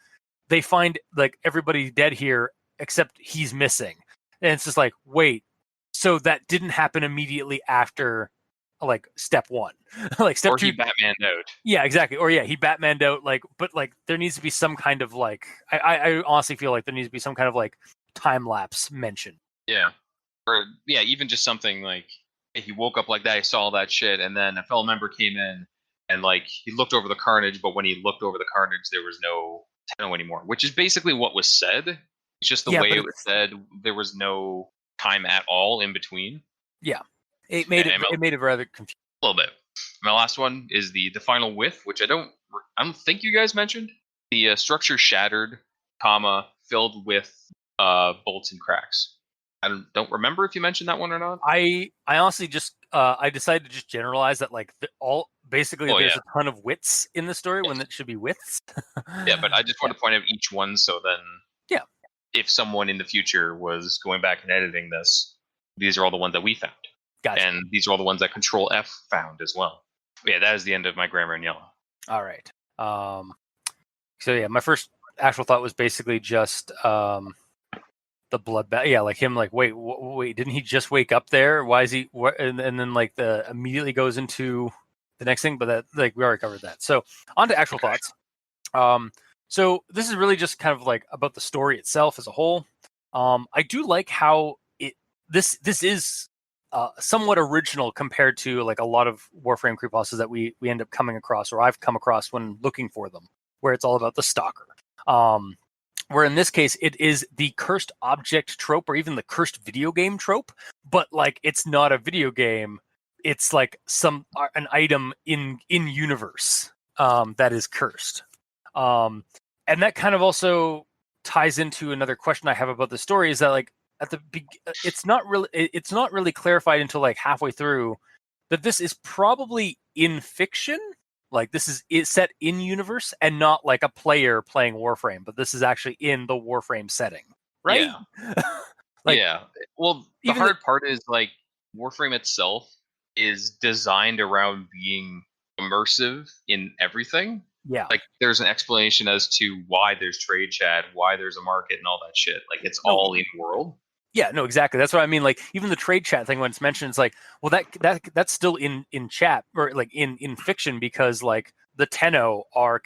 A: they find like everybody dead here except he's missing. And it's just like, wait, so that didn't happen immediately after like step one. Like step two,
C: he Batmaned out.
A: Yeah, exactly. Or yeah, he Batmaned out, like, but like there needs to be some kind of like I honestly feel like there needs to be some kind of like time lapse mention.
C: Yeah. Or yeah, even just something like he woke up like that, he saw that shit, and then a fellow member came in and like he looked over the carnage, but when he looked over the carnage, there was no Tenno anymore, which is basically what was said. It's just the way it was said. There was no time at all in between.
A: Yeah, it made it rather confusing.
C: A little bit. My last one is the final whiff, which I don't think you guys mentioned. The structure shattered, filled with bolts and cracks. I don't remember if you mentioned that one or not.
A: I honestly just I decided to just generalize that like there's a ton of wits in the story when it should be widths.
C: Yeah, but I just want to point out each one, so then if someone in the future was going back and editing this, these are all the ones that we found.
A: Gotcha.
C: And these are all the ones that Control F found as well. But yeah, that is the end of my grammar in yellow.
A: All right. So yeah, my first actual thought was basically just the bloodbath. Yeah, like him. Like, wait, didn't he just wake up there? Why is he? What? And then like immediately goes into the next thing. But that like we already covered that. So on to actual thoughts. So this is really just kind of like about the story itself as a whole. I do like how this is somewhat original compared to like a lot of Warframe creepypastas that we end up coming across, or I've come across when looking for them, where it's all about the stalker. Where in this case, it is the cursed object trope, or even the cursed video game trope, but like it's not a video game; it's like an item in universe that is cursed. And that kind of also ties into another question I have about the story: is that like it's not really clarified until like halfway through that this is probably in fiction. Like this is set in universe and not like a player playing Warframe, but this is actually in the Warframe setting, right?
C: Yeah. Yeah. Well, the hard part is like Warframe itself is designed around being immersive in everything.
A: Yeah.
C: Like there's an explanation as to why there's trade chat, why there's a market and all that shit. Like it's all in world.
A: Yeah, no, exactly. That's what I mean. Like even the trade chat thing when it's mentioned, it's like, well, that's still in chat or like in fiction, because like the Tenno are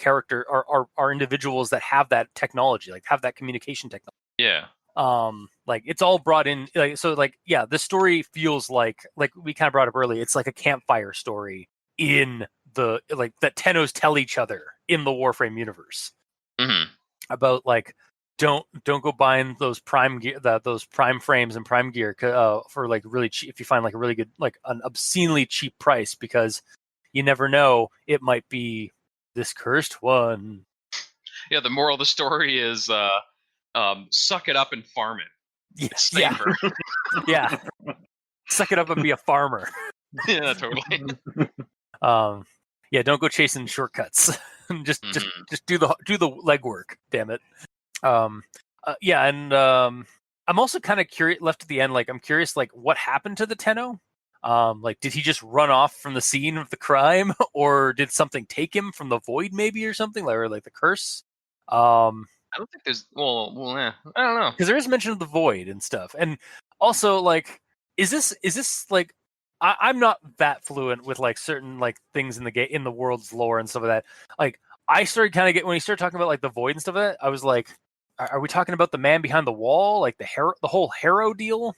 A: individuals that have that technology, like have that communication technology.
C: Yeah.
A: Like it's all brought in. Like so, like yeah, the story feels like we kind of brought up earlier. It's like a campfire story in the like that Tennos tell each other in the Warframe universe.
C: Mm-hmm.
A: About like don't go buying those prime gear, those prime frames and prime gear for like really cheap. If you find like a really good, like an obscenely cheap price, because you never know, it might be this cursed one.
C: Yeah, the moral of the story is suck it up and farm it. It's
A: Yeah.
C: safer.
A: Yeah. Suck it up and be a farmer.
C: Yeah, totally.
A: Yeah, don't go chasing shortcuts. just do the legwork. Damn it. Yeah, and I'm also kind of curious. Left at the end, like I'm curious, like what happened to the Tenno? Like did he just run off from the scene of the crime, or did something take him from the void, maybe, or something, or like the curse?
C: I don't think there's. Well, yeah, I don't know,
A: because there is mention of the void and stuff, and also like, is this like? I'm not that fluent with like certain like things in the world's lore and stuff like that. Like I started kind of when he started talking about like the void and stuff like that, I was like, are we talking about the man behind the wall, like the whole Harrow deal?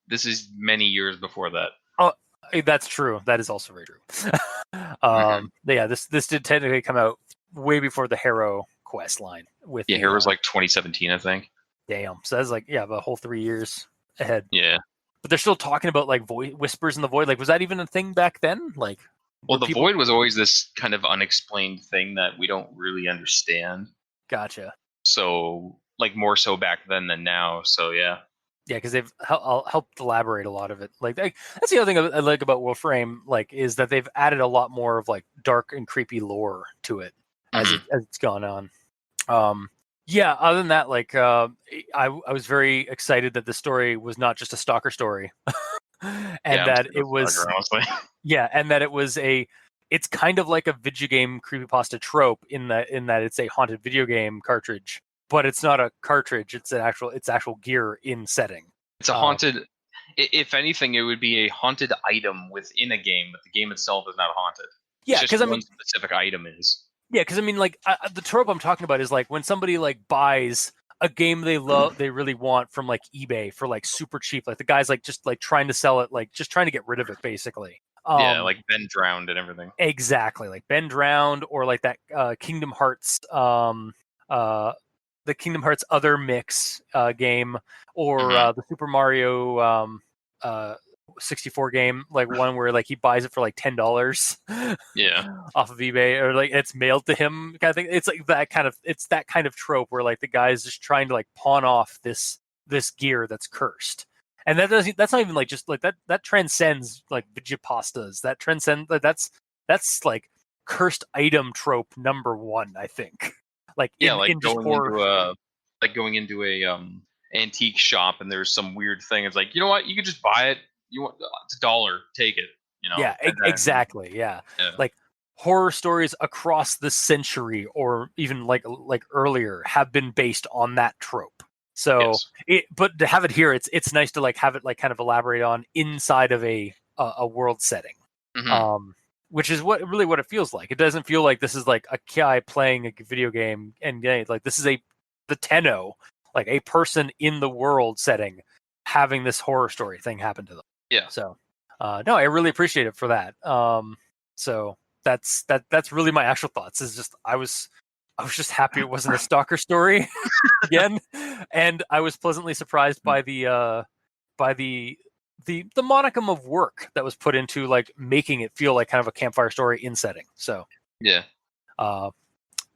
C: This is many years before that.
A: Oh, that's true. That is also very true. Yeah, this did technically come out way before the Harrow quest line.
C: Harrow's like 2017, I think.
A: Damn. So that's like a whole 3 years ahead.
C: Yeah.
A: But they're still talking about like whispers in the void. Like, was that even a thing back then? Like,
C: well, the void was always this kind of unexplained thing that we don't really understand.
A: Gotcha.
C: So, like, more so back then than now. So, yeah.
A: Yeah, because they've helped elaborate a lot of it. Like, that's the other thing I like about Warframe, like, is that they've added a lot more of like dark and creepy lore to it as it's gone on. Yeah, other than that, like, I was very excited that the story was not just a stalker story, and that it was
C: stalker,
A: and that it was it's kind of like a video game creepypasta trope in that it's a haunted video game cartridge, but it's not a cartridge; it's actual gear in setting.
C: It's a haunted. If anything, it would be a haunted item within a game, but the game itself is not haunted.
A: Yeah, because
C: one specific item is.
A: Yeah, because I mean, like the trope I'm talking about is like when somebody like buys a game they really want from like eBay for like super cheap. Like the guy's like just like trying to sell it, like just trying to get rid of it, basically.
C: Yeah, like Ben Drowned and everything.
A: Exactly, like Ben Drowned, or like that Kingdom Hearts, the Kingdom Hearts Other Mix game, or the Super Mario 64 game, like one where like he buys it for like $10 off of eBay, or like it's mailed to him kind of thing. It's like that kind of trope where like the guy's just trying to like pawn off this gear that's cursed, and that's not even like just like that transcends like Vigipastas. That transcends that's like cursed item trope number one, I think. Like
C: going into a antique shop and there's some weird thing. It's like, you know what, you could just buy it. You want it's $1, take it. You know.
A: Yeah, exactly. Yeah, like horror stories across the century, or even like earlier, have been based on that trope. So, but to have it here, it's nice to like have it like kind of elaborate on inside of a world setting, which is what it feels like. It doesn't feel like this is like a guy playing a video game, and like this is the Tenno, like a person in the world setting, having this horror story thing happen to them.
C: Yeah.
A: So, no, I really appreciate it for that. So that's really my actual thoughts. Is just I was just happy it wasn't a stalker story again, and I was pleasantly surprised by the modicum of work that was put into like making it feel like kind of a campfire story in setting. So
C: yeah.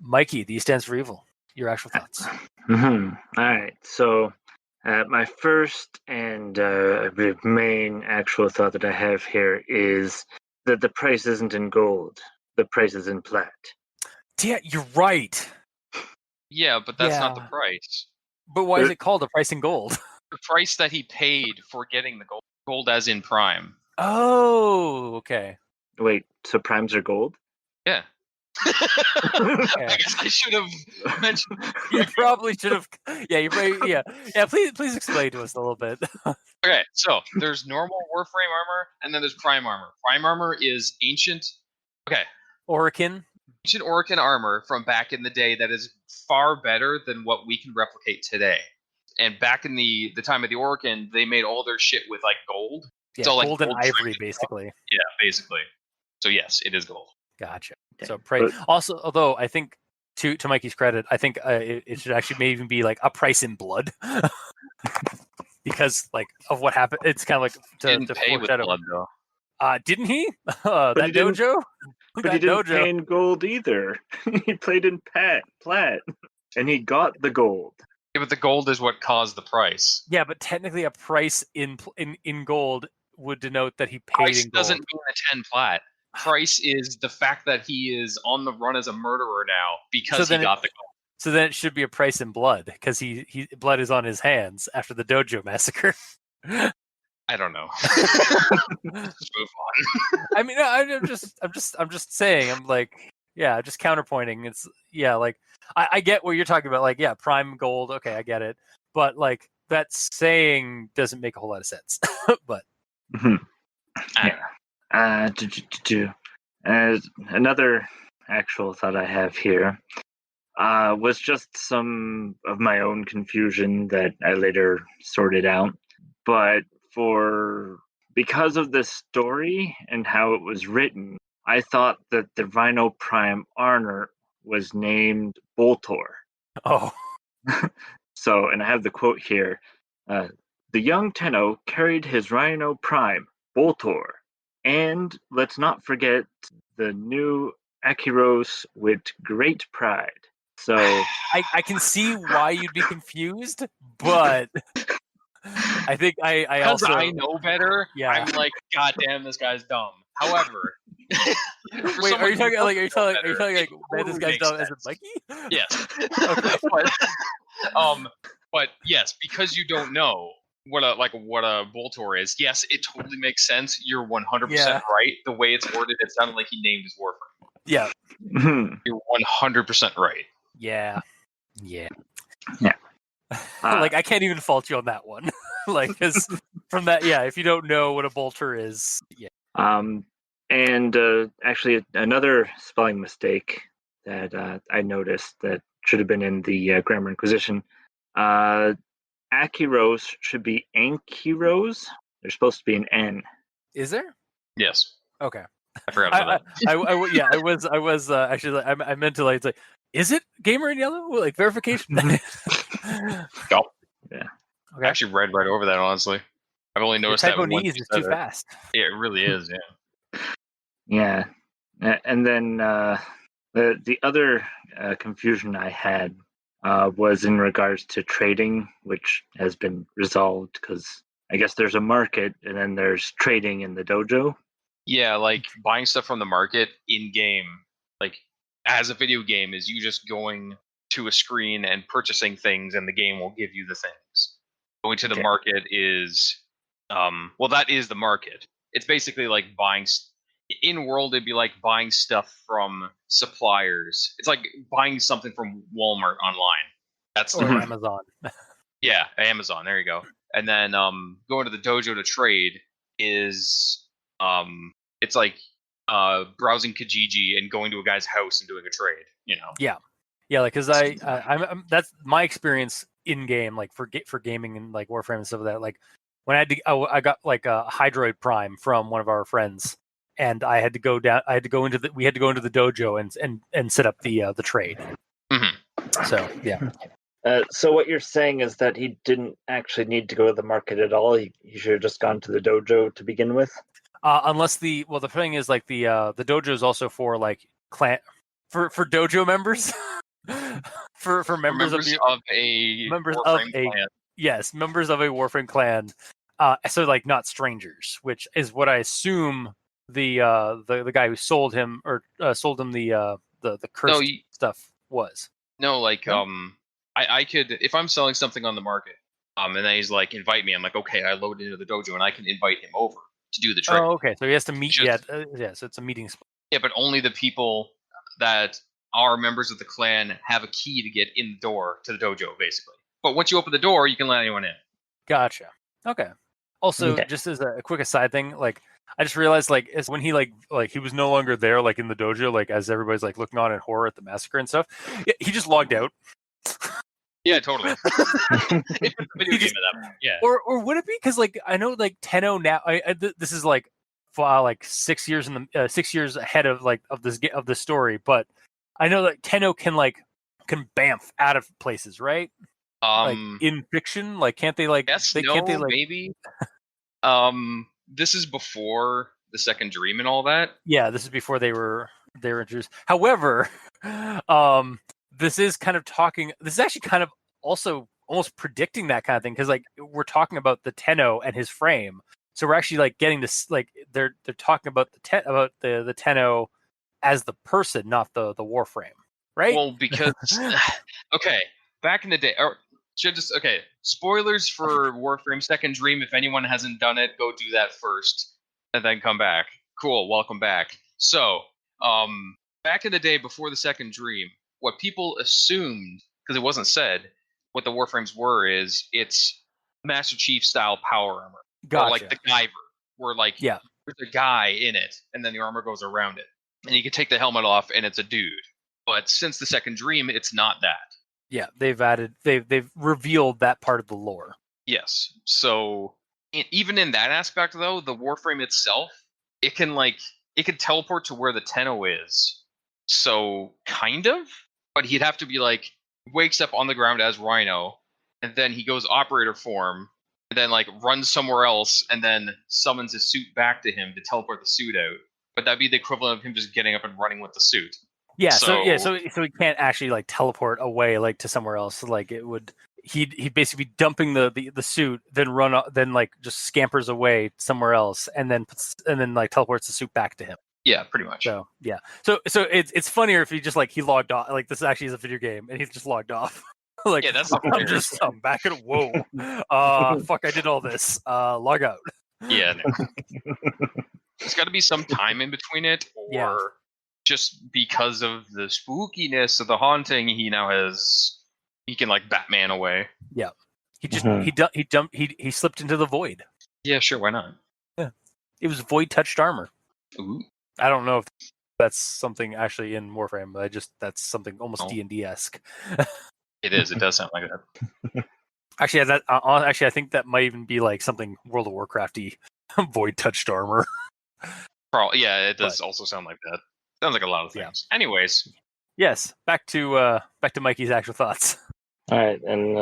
A: Mikey, the E stands for evil. Your actual thoughts.
B: All right, so. My first and main actual thought that I have here is that the price isn't in gold. The price is in plat.
A: Yeah, you're right.
C: Yeah, but that's not the price.
A: But why is it called a price in gold?
C: The price that he paid for getting the gold. Gold as in prime.
A: Oh, okay.
B: Wait, so primes are gold?
C: Yeah. I guess I should have mentioned.
A: You probably should have. Yeah. Please explain to us a little bit.
C: Okay, so there's normal Warframe armor, and then there's Prime armor. Prime armor is ancient. Okay.
A: Orokin.
C: Ancient Orokin armor from back in the day that is far better than what we can replicate today. And back in the time of the Orokin, they made all their shit with like gold.
A: Yeah,
C: so, like,
A: gold and ivory, basically.
C: Yeah, basically. So yes, it is gold.
A: Gotcha. So also, although I think to Mikey's credit, I think it should actually maybe even be like a price in blood. Because like of what happened, it's kind of like
C: Didn't
A: to
C: pay with
A: foreshadow.
C: blood though.
A: Didn't he?
B: But
A: That
B: he didn't-
A: dojo?
B: But he didn't pay in gold either. He played in plat, and he got the gold.
C: Yeah, but the gold is what caused the price.
A: Yeah, but technically, a price in gold would denote that he paid
C: Price
A: in gold.
C: doesn't mean a 10 plat. Price is the fact that he is on the run as a murderer now because he got the gold.
A: So then it should be a price in blood because he blood is on his hands after the dojo massacre.
C: I don't know. Let's move on.
A: I mean, I'm just saying. I'm like, yeah, just counterpointing. It's like I get what you're talking about. Like, yeah, prime gold. Okay, I get it. But like that saying doesn't make a whole lot of sense. But
B: another actual thought I have here was just some of my own confusion that I later sorted out. But because of the story and how it was written, I thought that the Rhino Prime Arnor was named Boltor.
A: Oh.
B: So, and I have the quote here. The young Tenno carried his Rhino Prime, Boltor. And let's not forget the new Akiros with great pride. So
A: I can see why you'd be confused, but I think I also
C: know better.
A: Yeah.
C: I'm like, God damn, this guy's dumb. However,
A: wait, are you talking like man, this guy's dumb as a Mikey?
C: Yes.
A: Okay.
C: But yes, because you don't know what a Boltor is. Yes, it totally makes sense. You're 100% right. The way it's worded, it sounded like he named his Warframe.
A: Yeah.
C: You're 100% right.
A: Yeah. Like I can't even fault you on that one. Like, because from that, if you don't know what a bolter is,
B: and actually another spelling mistake that I noticed that should have been in the Grammar Inquisition. Akiros should be Ankiros. There's supposed to be an N.
A: Is there?
C: Yes.
A: Okay.
C: I forgot about that.
A: I was actually. I meant to like. Is it Gamer in Yellow? Like verification?
C: No.
B: Yeah.
A: Okay.
C: I actually read right over that, honestly. I've only noticed that once.
A: Is too fast.
C: Yeah, it really is,
B: Yeah. And then the other confusion I had was in regards to trading, which has been resolved because I guess there's a market and then there's trading in the dojo.
C: Yeah, like buying stuff from the market in-game, like as a video game, is you just going to a screen and purchasing things and the game will give you the things. Going to the market is, that is the market. It's basically like buying, in-world it'd be like buying stuff from suppliers. It's like buying something from Walmart online. That's
A: or Amazon.
C: Yeah, Amazon, there you go. And then going to the dojo to trade is, it's like browsing Kijiji and going to a guy's house and doing a trade, you know?
A: Yeah, like because I'm that's my experience in game, like for gaming and like Warframe and stuff like that. Like when I got like a Hydroid Prime from one of our friends, and I had to go into the dojo and set up the trade.
C: Mm-hmm.
A: So yeah.
B: So what you're saying is that he didn't actually need to go to the market at all. He should have just gone to the dojo to begin with.
A: Unless the thing is like the dojo is also for like clan for dojo members. for members of a
C: clan.
A: Yes, members of a Warframe clan. So like not strangers, which is what I assume the guy who sold him the cursed stuff was.
C: No, like I could, if I'm selling something on the market, and then he's like, invite me. I'm like, okay, I load into the dojo and I can invite him over to do the trade.
A: Oh, okay. So he has to meet. So it's a meeting spot.
C: Yeah, but only the people that are members of the clan have a key to get in the door to the dojo, basically. But once you open the door, you can let anyone in.
A: Gotcha. Okay. Also, just as a quick aside thing, like I just realized, like, is when he like he was no longer there, like in the dojo, like as everybody's like looking on in horror at the massacre and stuff. He just logged out.
C: Yeah, totally. Yeah.
A: Or would it be because like I know like Tenno now? This is like 6 years 6 years ahead of like of this story, but I know that Tenno can bamf out of places, right? Like in fiction, like can't they like?
C: Yes,
A: Can't they like?
C: Maybe. This is before the second dream and all that.
A: Yeah, this is before they were introduced. However, this is kind of talking. This is actually kind of also almost predicting that kind of thing because like we're talking about the Tenno and his frame, so we're actually like getting this like they're talking about the Tenno as the person, not the Warframe, right?
C: Well, because okay, back in the day, or should just okay. Spoilers for Warframe Second Dream. If anyone hasn't done it, go do that first, and then come back. Cool, welcome back. So, back in the day before the Second Dream, what people assumed because it wasn't said what the Warframes were is it's Master Chief style power armor,
A: Gotcha.
C: or like the Guyver, where like there's a guy in it, and then the armor goes around it, and you can take the helmet off, and it's a dude. But since the Second Dream, it's not that.
A: Yeah, they've revealed that part of the lore.
C: Yes. So even in that aspect, though, the Warframe itself, it can teleport to where the Tenno is. So kind of, but he'd have to be like wakes up on the ground as Rhino, and then he goes operator form, and then like runs somewhere else, and then summons his suit back to him to teleport the suit out. But that'd be the equivalent of him just getting up and running with the suit.
A: Yeah, so he can't actually like teleport away like to somewhere else. Like it would, he'd basically be dumping the suit, then then like just scampers away somewhere else, and then like teleports the suit back to him.
C: Yeah, pretty much.
A: So yeah, so it's funnier if he just like he logged off. Like this actually is a video game, and he's just logged off. Like
C: yeah, that's
A: I'm back at whoa. Fuck, I did all this. Log out.
C: Yeah, no. There's got to be some time in between it, or just because of the spookiness of the haunting, he can like Batman away.
A: Yeah, he just he slipped into the void.
C: Yeah, sure, why not?
A: Yeah, it was void touched armor.
C: Ooh.
A: I don't know if that's something actually in Warframe, but that's something almost D&D-esque.
C: It is. It does sound like that.
A: Actually, I think that might even be like something World of Warcrafty void touched armor.
C: Probably, yeah, it does also sound like that. Sounds like a lot of things. Yeah. Anyways,
A: yes, back to Mikey's actual thoughts.
D: All right, and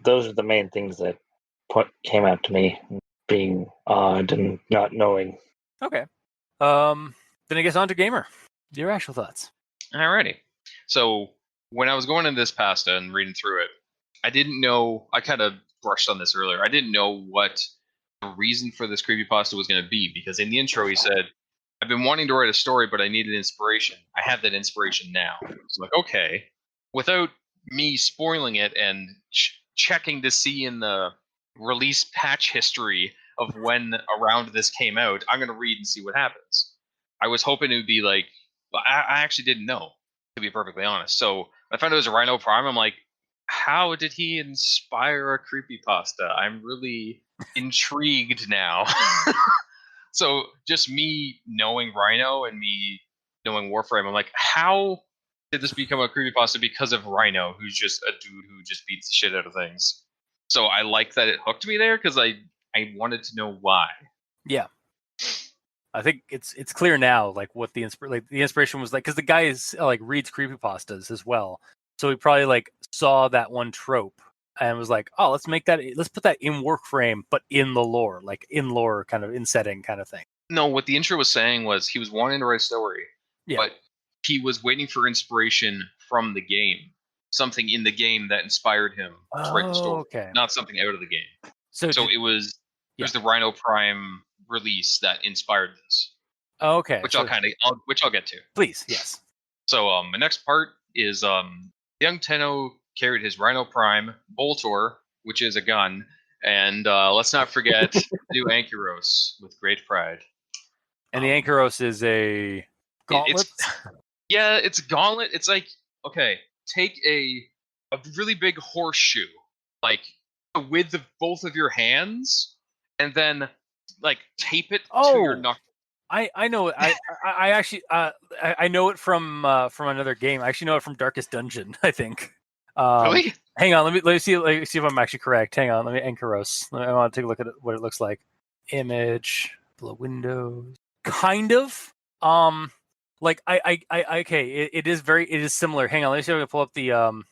D: those are the main things that came out to me, being odd and not knowing.
A: Okay, then I guess on to Gamer. Your actual thoughts.
C: Alrighty. So when I was going into this pasta and reading through it, I didn't know. I kind of brushed on this earlier. I didn't know what the reason for this creepypasta was going to be because in the intro he said, I've been wanting to write a story, but I needed inspiration. I have that inspiration now. So like, okay, without me spoiling it and checking to see in the release patch history of when around this came out, I'm going to read and see what happens. I was hoping it would be like, I actually didn't know, to be perfectly honest. So I found it was a Rhino Prime. I'm like, how did he inspire a creepypasta? I'm really intrigued now. So just me knowing Rhino and me knowing Warframe, I'm like, how did this become a creepypasta because of Rhino, who's just a dude who just beats the shit out of things? So I like that it hooked me there because I wanted to know why.
A: Yeah, I think it's clear now, like what the inspiration was like, because the guy is like reads creepypastas as well, so he probably like saw that one trope and was like, oh, let's put that in Warframe, but in the lore, like in lore, kind of in setting, kind of thing.
C: No, what the intro was saying was he was wanting to write a story, but he was waiting for inspiration from the game, something in the game that inspired him to write the story, not something out of the game. So it was the Rhino Prime release that inspired this.
A: Oh, okay.
C: Which I'll get to.
A: Please, yes.
C: So the next part is young Tenno carried his Rhino Prime Boltor, which is a gun, and let's not forget the new Ankyros with great pride.
A: And the Ankyros is a gauntlet?
C: It's a gauntlet. It's like, okay, take a really big horseshoe, like the width of both of your hands, and then like tape it to your knuckle.
A: I know it. I actually I know it from another game. I actually know it from Darkest Dungeon, I think.
C: Really?
A: Hang on, let me see if I'm actually correct. Hang on, let me Ankyros. I want to take a look at what it looks like. Image, below windows. Kind of. Like it is similar. Hang on, let me see if I can pull up the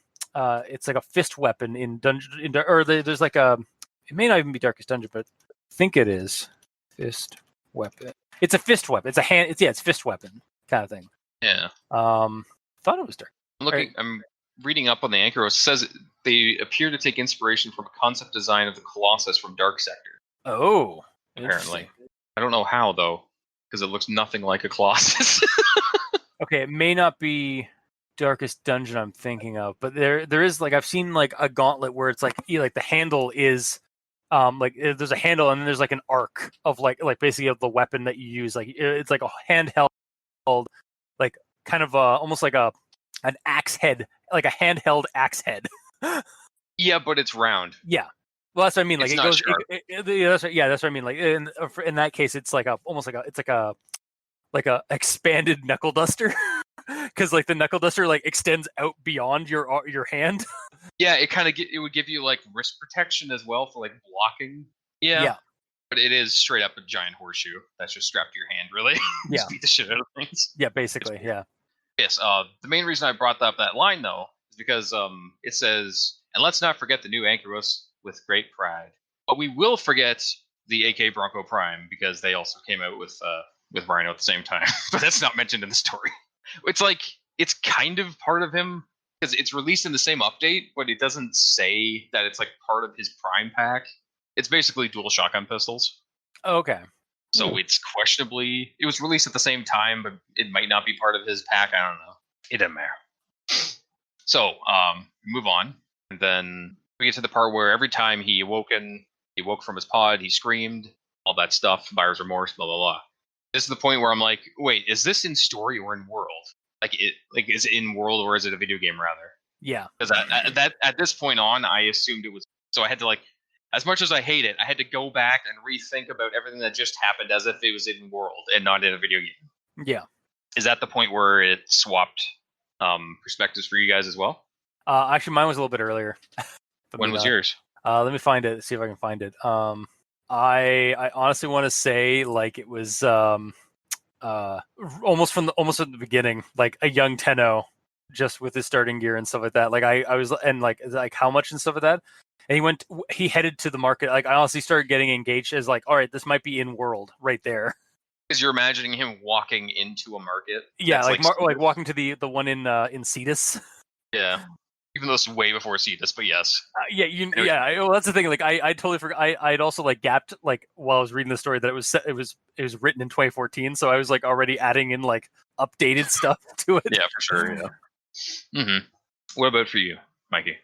A: it's like a fist weapon in dungeon there's like a, it may not even be Darkest Dungeon, but I think it is fist weapon. It's a fist weapon. It's a hand. It's fist weapon kind of thing.
C: Yeah.
A: Thought it was dark.
C: I'm looking. Right. I'm reading up on the Ankyros. It says they appear to take inspiration from a concept design of the Colossus from Dark Sector.
A: Oh,
C: apparently. I don't know how though, because it looks nothing like a Colossus.
A: Okay, it may not be Darkest Dungeon I'm thinking of, but there is like I've seen like a gauntlet where it's like the handle is like there's a handle and then there's like an arc of like basically of the weapon that you use. Like it's like a handheld, like kind of almost like an axe head, like a handheld axe head.
C: Yeah, but it's round.
A: Yeah. Well, that's what I mean. Like
C: it's
A: it goes.
C: that's
A: what I mean. Like in that case, it's like almost like a expanded knuckle duster, because like the knuckle duster like extends out beyond your hand.
C: Yeah, it would give you like wrist protection as well for like blocking. Yeah. But it is straight up a giant horseshoe that's just strapped to your hand, really.
A: Yeah.
C: Just beat the shit out of things.
A: Yeah, basically, yeah.
C: Yes. The main reason I brought up that line though is because it says, and let's not forget the new Ankyros with great pride, but we will forget the AK Bronco Prime because they also came out with Rhino at the same time, but that's not mentioned in the story. It's like it's kind of part of him because it's released in the same update, but it doesn't say that it's like part of his Prime pack. It's basically dual shotgun pistols.
A: Oh, okay.
C: So it's questionably it was released at the same time, but it might not be part of his pack. I don't know. It doesn't matter. So move on, and then we get to the part where every time he woke from his pod, he screamed, all that stuff, buyer's remorse, blah blah blah. This is the point where I'm like, wait, is this in story or in world? Is it in world or is it a video game rather?
A: Yeah.
C: Because at this point on, I assumed it was. So I had to like, as much as I hate it, I had to go back and rethink about everything that just happened as if it was in world and not in a video game.
A: Yeah.
C: Is that the point where it swapped perspectives for you guys as well?
A: Actually, mine was a little bit earlier.
C: When was yours?
A: Let me find it. See if I can find it. I honestly want to say like it was almost at the beginning, like a young Tenno, just with his starting gear and stuff like that. Like I was, and like how much and stuff like that. And he headed to the market. Like I honestly started getting engaged as like, all right, this might be in world right there.
C: Because you're imagining him walking into a market.
A: Yeah, like walking to the one in Cetus.
C: Yeah. Even though it's way before Cetus, but yes.
A: Well, that's the thing. Like, I totally forgot. I'd also like gapped like while I was reading the story that it was written in 2014. So I was like already adding in like updated stuff to it.
C: Yeah, for sure. Yeah. Mm-hmm. What about for you, Mikey?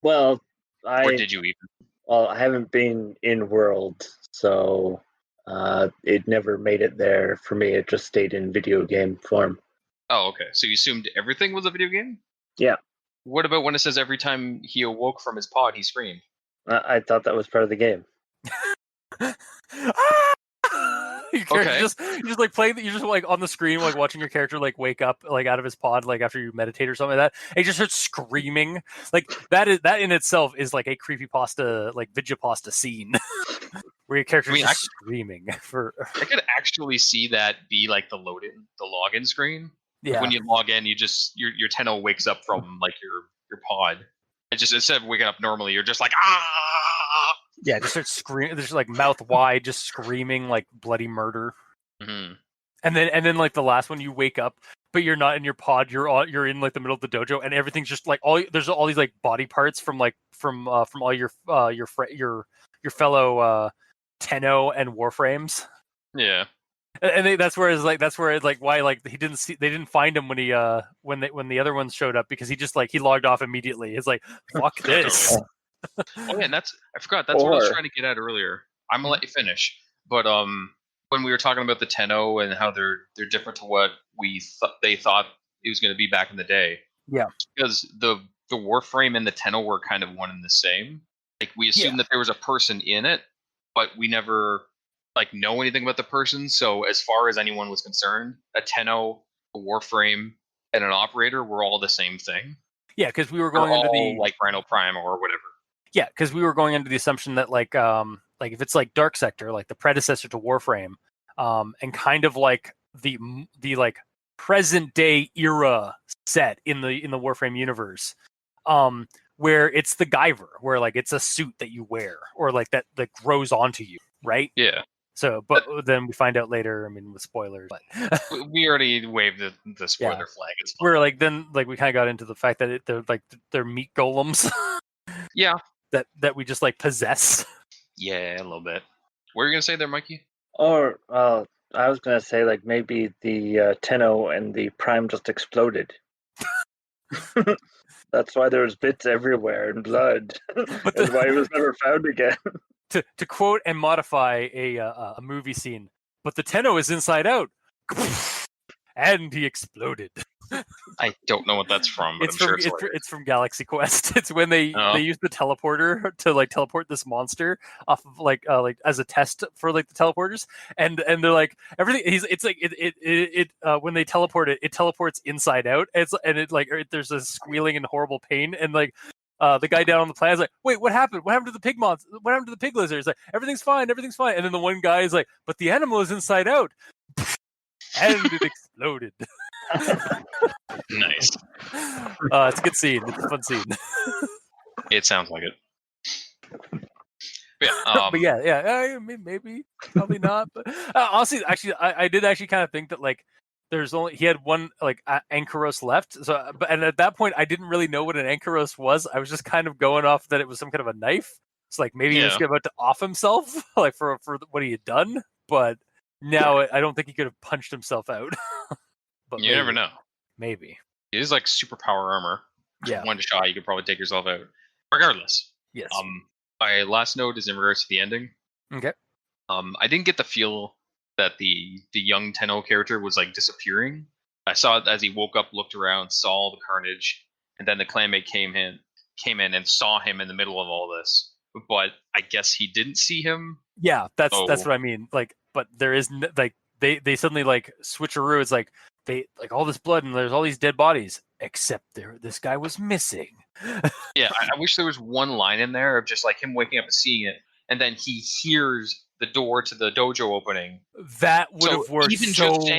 D: Well,
C: or did you even?
D: Well, I haven't been in world, so it never made it there for me. It just stayed in video game form.
C: Oh, okay. So you assumed everything was a video game?
D: Yeah.
C: What about when it says every time he awoke from his pod, he screamed?
D: I thought that was part of the game.
C: Okay.
A: You just like playing. You're just like on the screen, like watching your character like wake up like out of his pod, like after you meditate or something like that. And he just starts screaming. Like that in itself is like a creepypasta, like Vigipasta scene where your character is just screaming.
C: I could actually see that be like the login screen.
A: Yeah.
C: When you log in, your Tenno wakes up from like your pod. It just instead of waking up normally, you're just like ah.
A: Yeah, just start screaming. Just like mouth wide, just screaming like bloody murder.
C: Mm-hmm.
A: And then like the last one, you wake up, but you're not in your pod. You're in like the middle of the dojo, and everything's just like there's all these like body parts from all your fellow Tenno and Warframes.
C: Yeah.
A: And that's where it's like why like they didn't find him when he when the other ones showed up, because he logged off immediately. He's like, fuck this.
C: Oh yeah, and I forgot. That's what I was trying to get at earlier. I'm gonna let you finish, but when we were talking about the Tenno and how they're different to what they thought it was going to be back in the day.
A: Yeah,
C: because the Warframe and the Tenno were kind of one and the same. Like we assumed that there was a person in it, but we never like know anything about the person. So as far as anyone was concerned, a Tenno, a Warframe, and an operator were all the same thing.
A: Yeah, because we were going into the
C: like Rhino Prime or whatever.
A: Yeah, because we were going into the assumption that like if it's like Dark Sector, like the predecessor to Warframe, and kind of like the like present day era set in the Warframe universe, where it's the Guyver, where like it's a suit that you wear or like that grows onto you, right?
C: Yeah.
A: So, but then we find out later. I mean, with spoilers, but
C: We already waved the spoiler
A: Yeah.
C: flag. It's fine.
A: we're like then like we kind of got into the fact that they're meat golems.
C: Yeah.
A: that we just like possess.
C: Yeah, a little bit. What are you gonna say there, Mikey?
D: Or I was gonna say like maybe the Tenno and the Prime just exploded. That's why there was bits everywhere and blood.
A: But
D: That's why it was never found again.
A: To quote and modify a movie scene, but the Tenno is inside out, and he exploded.
C: I don't know what that's from, but I'm sure it's hilarious.
A: It's from Galaxy Quest. It's when they use the teleporter to like teleport this monster off of like as a test for like the teleporters, and they're like everything. It's like it when they teleport it teleports inside out. There's a squealing and horrible pain, and like the guy down on the planet is like, wait, what happened? What happened to the pig monster? What happened to the pig lizard? It's like everything's fine. And then the one guy is like, but the animal is inside out, and it exploded.
C: Nice.
A: It's a good scene. It's a fun scene.
C: It sounds like it.
A: But yeah, maybe, probably not. But honestly, actually, I did actually kind of think that like he had one like Ankyros left. So, and at that point, I didn't really know what an Ankyros was. I was just kind of going off that it was some kind of a knife. It's like maybe he was about to off himself, like for what he had done. But now I don't think he could have punched himself out. But
C: you never know.
A: Maybe
C: it is like superpower armor.
A: Yeah,
C: one shot you could probably take yourself out. Regardless,
A: yes.
C: My last note is in regards to the ending.
A: Okay.
C: I didn't get the feel that the young Tenno character was like disappearing. I saw it as he woke up, looked around, saw all the carnage, and then the clanmate came in and saw him in the middle of all this. But I guess he didn't see him.
A: Yeah, that's what I mean. Like, but there is like they suddenly like switcheroo. It's like they like all this blood and there's all these dead bodies, except this guy was missing.
C: Yeah, I wish there was one line in there of just like him waking up and seeing it, and then he hears the door to the dojo opening.
A: That would have worked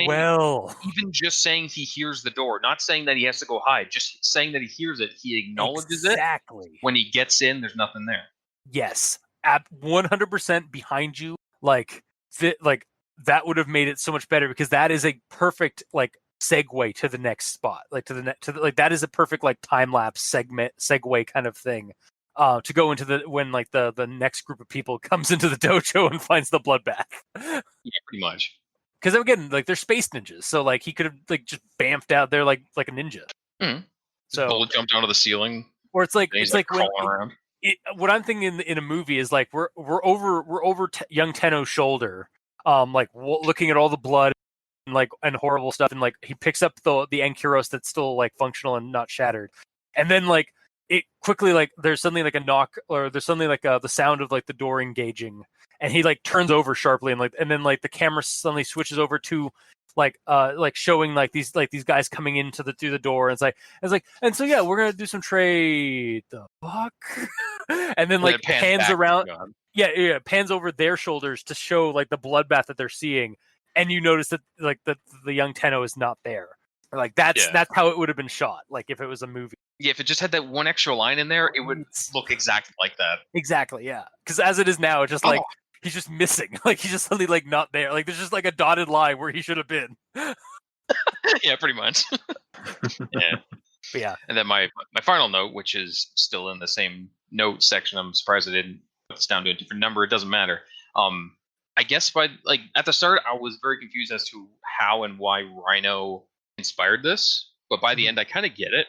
A: well.
C: Even just saying he hears the door, not saying that he has to go hide, just saying that he hears it, he acknowledges it. When he gets in, there's nothing there.
A: Yes, at 100% behind you. Like that would have made it so much better because that is a perfect like segue to the next spot, like that is a perfect like time lapse segue kind of thing. To go into when like the next group of people comes into the dojo and finds the bloodbath.
C: Yeah, pretty much.
A: Because again, like they're space ninjas, so like he could have like just bamfed out there like a ninja.
C: Mm-hmm.
A: So
C: bullet jumped out of the ceiling.
A: Or it's like
C: crawling around.
A: What I'm thinking in a movie is like we're over young Tenno's shoulder, like looking at all the blood and horrible stuff, and like he picks up the Ankyros that's still like functional and not shattered, and then like. It quickly like there's suddenly like a knock or there's suddenly like the sound of like the door engaging and he like turns over sharply and then like the camera suddenly switches over to like showing like these guys coming into through the door and it's like and so yeah we're gonna do some trade the fuck and then like pans around pans over their shoulders to show like the bloodbath that they're seeing and you notice that like the young Tenno is not there. Like that's how it would have been shot. Like if it was a movie.
C: Yeah, if it just had that one extra line in there, it would look exactly like that.
A: Exactly, yeah. Because as it is now, it's just like he's just missing. Like he's just suddenly like not there. Like there's just like a dotted line where he should have been.
C: Yeah, pretty much. Yeah.
A: But yeah.
C: And then my final note, which is still in the same note section, I'm surprised I didn't put this down to a different number. It doesn't matter. I guess at the start, I was very confused as to how and why Rhino inspired this, but by the end I kind of get it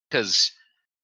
C: because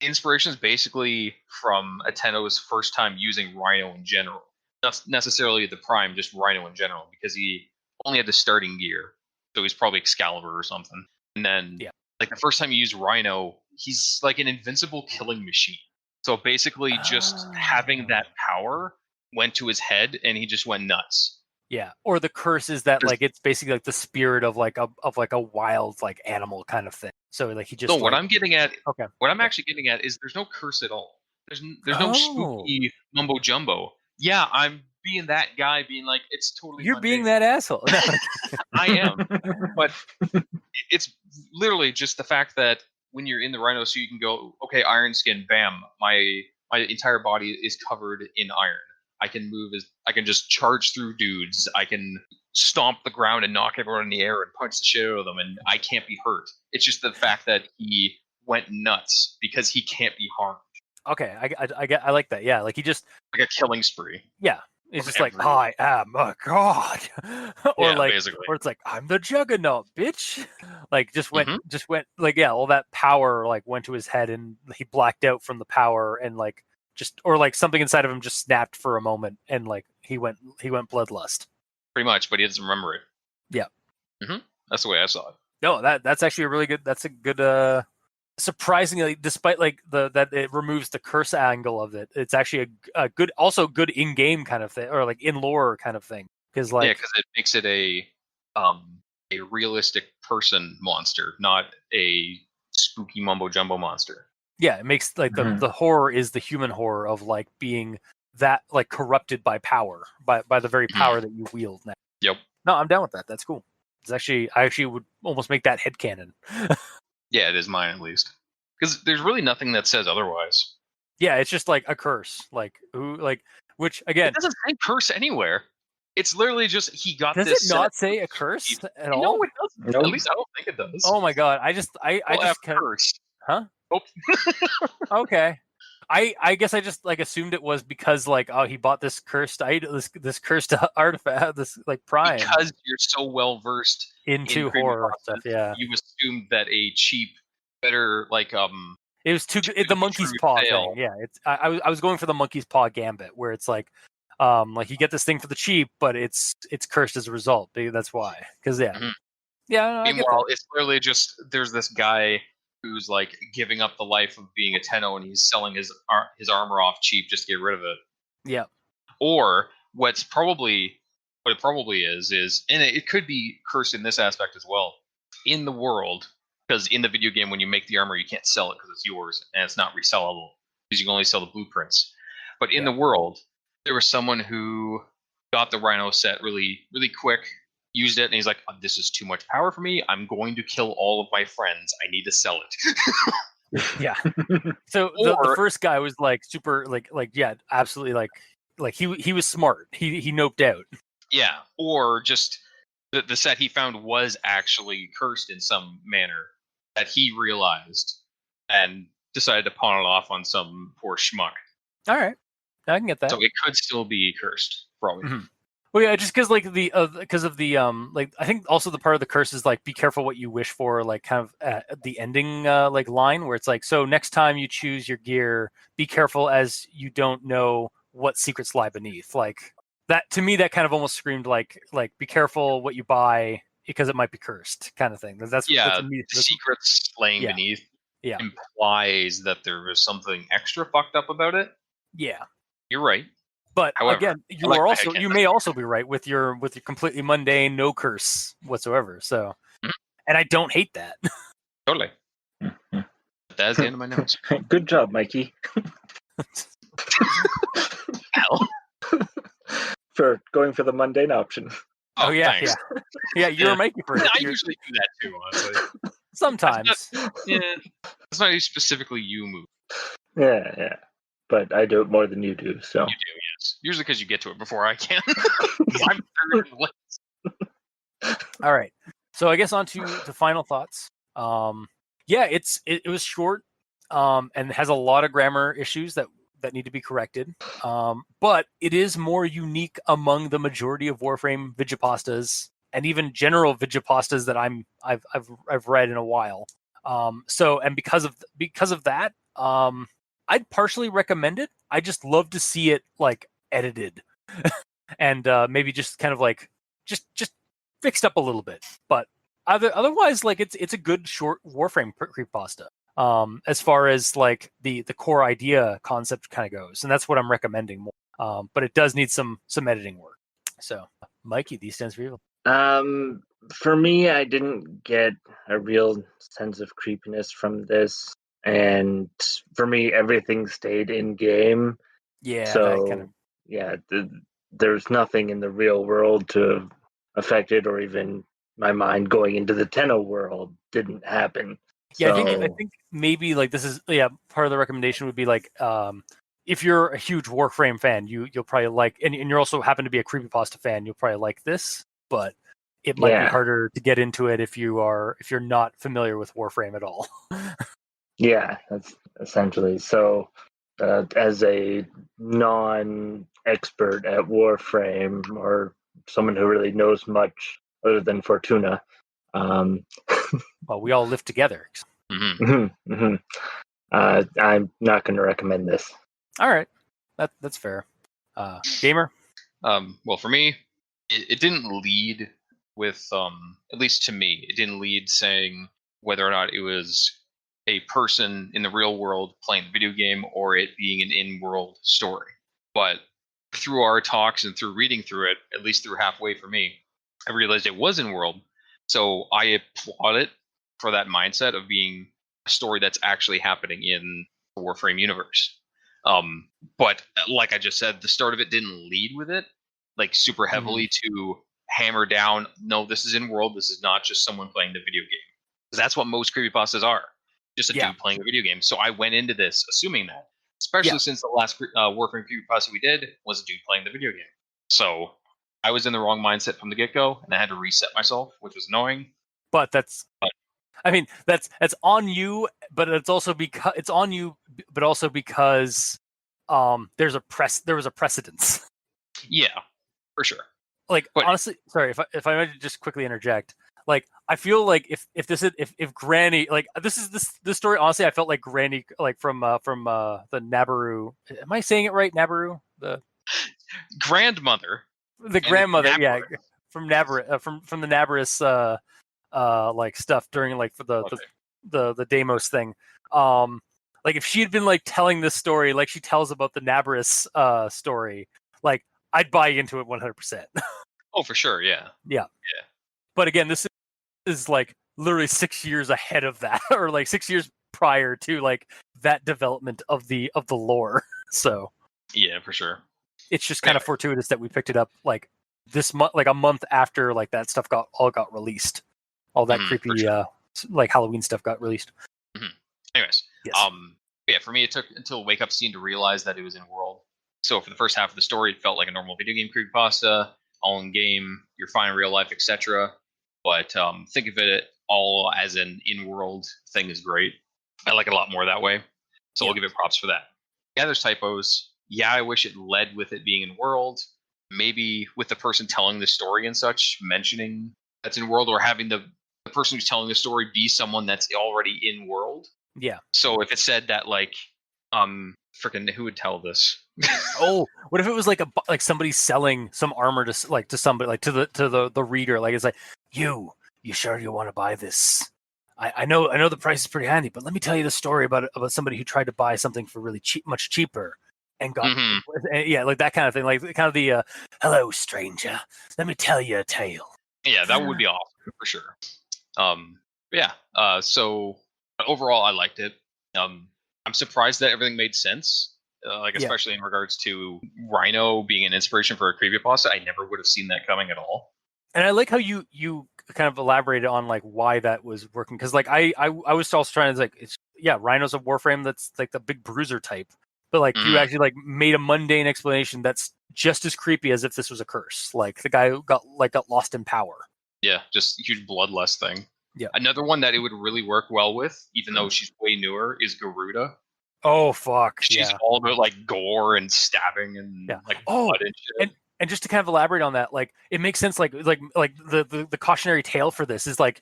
C: the inspiration is basically from Tenno's first time using Rhino in general, not necessarily the Prime, just Rhino in general, because he only had the starting gear, so he's probably Excalibur or something. And then like the first time you use Rhino, he's like an invincible killing machine, so basically just having that power went to his head and he just went nuts.
A: Yeah, or the curse is that like it's basically like the spirit of like a wild like animal kind of thing. So like he just
C: what I'm getting at, what I'm actually getting at is there's no curse at all. There's no spooky mumbo jumbo. Yeah, I'm being that guy, being like, it's totally.
A: You're being
C: mundane.
A: that asshole. No.
C: I am, but it's literally just the fact that when you're in the rhino suit, you can go, okay, iron skin, bam, my entire body is covered in iron. I can I can just charge through dudes. I can stomp the ground and knock everyone in the air and punch the shit out of them, and I can't be hurt. It's just the fact that he went nuts because he can't be harmed.
A: Okay, I like that. Yeah, like he just
C: like a killing spree.
A: Yeah, it's just
C: everyone.
A: like, I am a god, or
C: Yeah,
A: like,
C: basically.
A: or it's like, I'm the Juggernaut, bitch. Like just went, like, yeah, all that power like went to his head and he blacked out from the power and like just, or like something inside of him just snapped for a moment and like he went bloodlust.
C: Pretty much, but he doesn't remember it.
A: Yeah.
C: That's the way I saw it.
A: No, that's actually a really good. That's a good. Surprisingly, despite like that it removes the curse angle of it, it's actually a good, also good in-game kind of thing, or like in lore kind of thing. Because like,
C: yeah, because it makes it a realistic person monster, not a spooky mumbo jumbo monster.
A: Yeah, it makes like the horror is the human horror of like being that like corrupted by power, by the very power that you wield now.
C: Yep.
A: No, I'm down with that. That's cool. It's actually, I actually would almost make that headcanon.
C: Yeah, it is mine at least. Because there's really nothing that says otherwise.
A: Yeah, it's just like a curse. Like who, like, which again,
C: it doesn't say curse anywhere. It's literally just he got
A: does
C: this.
A: it not say a curse at all?
C: No, it doesn't.
D: Nope.
C: At least I don't think it does.
A: Oh my god! I just
C: curse.
A: Huh?
C: Oh.
A: Okay. I guess I just like assumed it was because like, oh, he bought this cursed item, this cursed artifact, this like prime.
C: Because you're so well versed
A: into horror stuff. Yeah.
C: You assumed that a cheap, better like
A: It was too good. The monkey's paw thing. Yeah. It's I was going for the monkey's paw gambit, where it's like you get this thing for the cheap, but it's cursed as a result. That's why. Because yeah.
C: Meanwhile, it's literally just there's this guy who's like giving up the life of being a Tenno, and he's selling his armor off cheap just to get rid of it.
A: Yeah.
C: Or what it probably is, and it could be cursed in this aspect as well. In the world, because in the video game, when you make the armor, you can't sell it because it's yours and it's not resellable because you can only sell the blueprints. But in the world, there was someone who got the Rhino set really, really quick, used it, and he's like, oh, this is too much power for me. I'm going to kill all of my friends. I need to sell it.
A: Yeah. So the first guy was like super like yeah, absolutely like he was smart. He noped out.
C: Yeah. Or just the set he found was actually cursed in some manner that he realized and decided to pawn it off on some poor schmuck.
A: All right. I can get that.
C: So it could still be cursed, probably.
A: Well, yeah, just because like because of the like I think also the part of the curse is like be careful what you wish for, like kind of the ending like line where it's like, so next time you choose your gear, be careful as you don't know what secrets lie beneath. Like that to me, that kind of almost screamed like be careful what you buy because it might be cursed, kind of thing. That's
C: secrets laying beneath implies that there was something extra fucked up about it.
A: Yeah,
C: you're right.
A: But however, again, you may also be right with your completely mundane, no curse whatsoever. So, and I don't hate that.
C: Totally. That's the end of my notes.
D: Good job, Mikey. For going for the mundane option.
C: Oh yeah,
A: thanks. Yeah. You're Mikey for it.
C: I usually do that too, honestly.
A: Sometimes.
C: It's not specifically you move.
D: Yeah. But I do it more than you do, so.
C: You do, yes. Usually because you get to it before I can. I'm third in list.
A: All right. So I guess on to final thoughts. It was short and has a lot of grammar issues that need to be corrected. But it is more unique among the majority of Warframe Vigipastas and even general Vigipastas that I've read in a while. So because of that, I'd partially recommend it. I just love to see it like edited and maybe just kind of like just fixed up a little bit. But otherwise, like it's a good short Warframe creepypasta. As far as like the core idea concept kind of goes, and that's what I'm recommending more. But it does need some editing work. So, Mikey, these stands for you.
D: For me, I didn't get a real sense of creepiness from this. And for me, everything stayed in game.
A: Yeah.
D: So, there's nothing in the real world to affect it, or even my mind going into the Tenno world didn't happen.
A: Yeah,
D: So,
A: I think maybe like this is part of the recommendation would be like if you're a huge Warframe fan, you'll probably like, and you're also happen to be a Creepypasta fan, you'll probably like this, but it might be harder to get into it if you're not familiar with Warframe at all.
D: yeah, that's essentially. So, as a non-expert at Warframe, or someone who really knows much other than Fortuna,
A: well, we all live together.
D: I'm not going to recommend this.
A: All right, that's fair. Gamer.
C: Well, for me, it didn't lead with, at least to me, it didn't lead saying whether or not it was a person in the real world playing the video game or it being an in-world story. But through our talks and through reading through it, at least through halfway for me, I realized it was in-world. So I applaud it for that mindset of being a story that's actually happening in the Warframe universe. But like I just said, the start of it didn't lead with it, like super heavily to hammer down, no, this is in world, this is not just someone playing the video game. Because that's what most creepypastas are. Just a dude playing a video game. So I went into this assuming that. Especially since the last Warframe creepypasta we did was a dude playing the video game. So I was in the wrong mindset from the get-go, and I had to reset myself, which was annoying.
A: But that's on you, but it's also because it's on you, but also because there was a precedence.
C: Yeah, for sure.
A: Like, but, honestly, sorry if I might just quickly interject. Like, I feel like if Granny, like, this story, honestly, I felt like Granny, like from the Nabaru. Am I saying it right? Nabaru, the
C: grandmother.
A: The grandmother, yeah, from Nabaru, from the Nabarus like stuff during like for the Deimos thing. Like if she had been like telling this story like she tells about the Nabarus story, like I'd buy into it 100%.
C: Oh, for sure, yeah.
A: But again, this is like literally 6 years ahead of that, or like 6 years prior to like that development of the lore. So
C: yeah, for sure.
A: It's just kind of fortuitous that we picked it up like this month, like a month after like that stuff got released. All that creepy sure. Like Halloween stuff got released.
C: Anyways, yes. For me, it took until Wake Up Scene to realize that it was in world. So for the first half of the story, it felt like a normal video game creepypasta, all in game, you're fine in real life, etc. But think of it all as an in-world thing is great. I like it a lot more that way. So I'll give it props for that. Yeah, there's typos. Yeah, I wish it led with it being in world. Maybe with the person telling the story and such, mentioning that's in world, or having the person who's telling the story be someone that's already in world.
A: Yeah.
C: So if it said that, like, freaking, who would tell this?
A: Oh, what if it was like somebody selling some armor to somebody, like to the reader, like it's like, you sure you want to buy this? I know the price is pretty handy, but let me tell you the story about somebody who tried to buy something for really cheap, much cheaper, and got like that kind of thing, like kind of the hello stranger, let me tell you a tale.
C: Yeah, that would be awesome for sure. So overall, I liked it. I'm surprised that everything made sense. Especially in regards to Rhino being an inspiration for a creepypasta. I never would have seen that coming at all.
A: And I like how you kind of elaborated on like why that was working, because like I was also trying to like Rhino's a Warframe that's like the big bruiser type, but like you actually like made a mundane explanation that's just as creepy as if this was a curse. Like the guy who got lost in power. Yeah,
C: just a huge bloodlust thing.
A: Yeah.
C: Another one that it would really work well with, even though she's way newer, is Garuda.
A: Oh fuck!
C: She's all about like gore and stabbing and like blood and shit.
A: And just to kind of elaborate on that, like it makes sense. Like the cautionary tale for this is like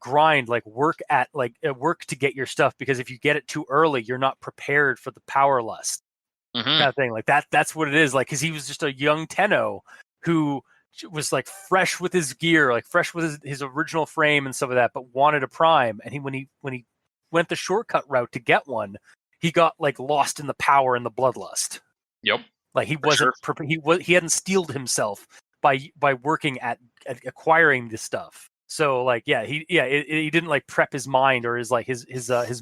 A: grind, like work to get your stuff, because if you get it too early, you're not prepared for the power lust kind of thing. Like that's what it is. Like because he was just a young Tenno who was like fresh with his gear, like fresh with his original frame and stuff like that, but wanted a prime. And when he went the shortcut route to get one, he got like lost in the power and the bloodlust.
C: Yep.
A: Like he wasn't he hadn't steeled himself by working at acquiring this stuff. So like he didn't like prep his mind or his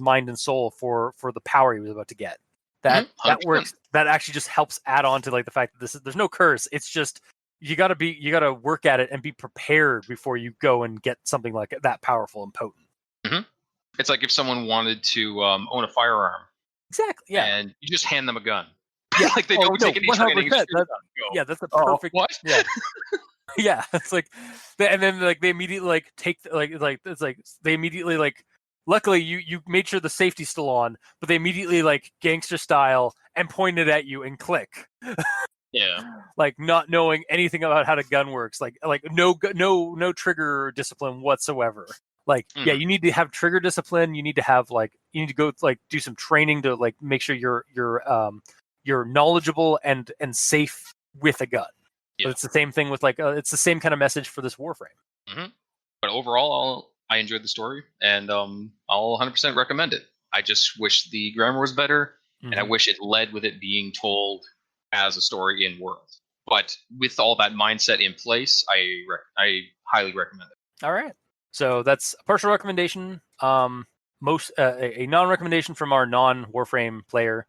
A: mind and soul for the power he was about to get. that
C: 100%.
A: works. That actually just helps add on to like the fact that there's no curse. It's just you gotta work at it and be prepared before you go and get something like that powerful and potent.
C: It's like if someone wanted to own a firearm.
A: Exactly. Yeah.
C: And you just hand them a gun.
A: Yeah.
C: Like they don't take any training.
A: 100%. Yeah, that's a perfect.
C: What?
A: Yeah. Yeah, it's like, and then like they immediately like take like it's like they immediately like. Luckily, you made sure the safety's still on, but they immediately like gangster style and pointed at you and click.
C: Yeah.
A: Like not knowing anything about how the gun works, like no trigger discipline whatsoever. Like yeah, you need to have trigger discipline. You need to have like you need to go like do some training to like make sure you're knowledgeable and safe with a gun.
C: Yeah.
A: But it's the same thing with like it's the same kind of message for this Warframe.
C: But overall, I enjoyed the story, and I'll 100% recommend it. I just wish the grammar was better, and I wish it led with it being told as a story in world. But with all that mindset in place, I highly recommend it.
A: All right, so that's a partial recommendation. A non-recommendation from our non-Warframe player,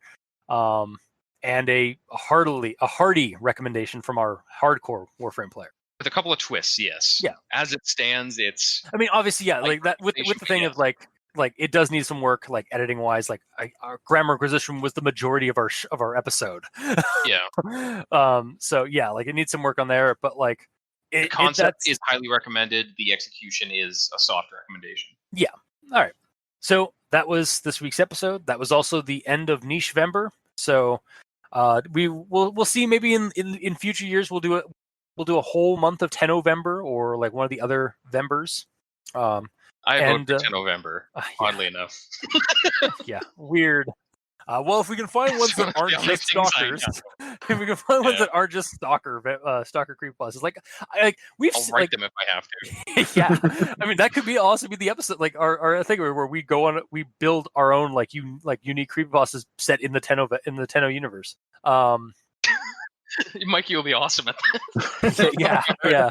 A: and a hearty recommendation from our hardcore Warframe player.
C: With a couple of twists, yes.
A: Yeah.
C: As it stands, it's.
A: I mean, obviously, yeah, like that with the thing of like it does need some work, like editing wise. Like our grammar acquisition was the majority of our episode.
C: Yeah.
A: So yeah, like it needs some work on there, but like
C: the concept is highly recommended. The execution is a soft recommendation.
A: Yeah. All right. So that was this week's episode. That was also the end of Niche-Vember. So we'll see. Maybe in future years we'll do it. We'll do a whole month of Tennovember or like one of the other Vembers.
C: I vote for Tennovember, oddly enough.
A: Yeah, weird. Well, if we can find ones that aren't just stalkers, if we can find ones that aren't just stalker creepypastas, I'll
C: write them if I have to.
A: Yeah, I mean that could also be the episode, like our thing where we go on, we build our own unique creepypastas set in the Tenno universe.
C: Mikey will be awesome at that.
A: yeah.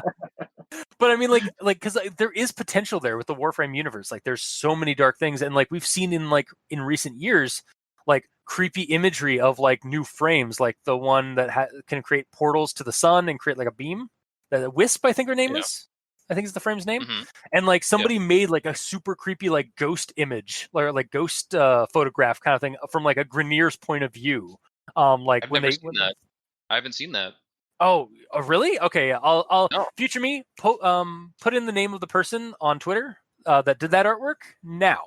A: But I mean, because there is potential there with the Warframe universe. Like, there's so many dark things, and like we've seen in recent years, like creepy imagery of like new frames, like the one that can create portals to the sun and create like a beam. The Wisp, I think her name is. I think is the frame's name. And like somebody made like a super creepy like ghost image, or like ghost photograph kind of thing from like a Grenier's point of view. Like
C: I've never seen that. I haven't seen that.
A: Oh, really? Okay, I'll future me put in the name of the person on Twitter that did that artwork now.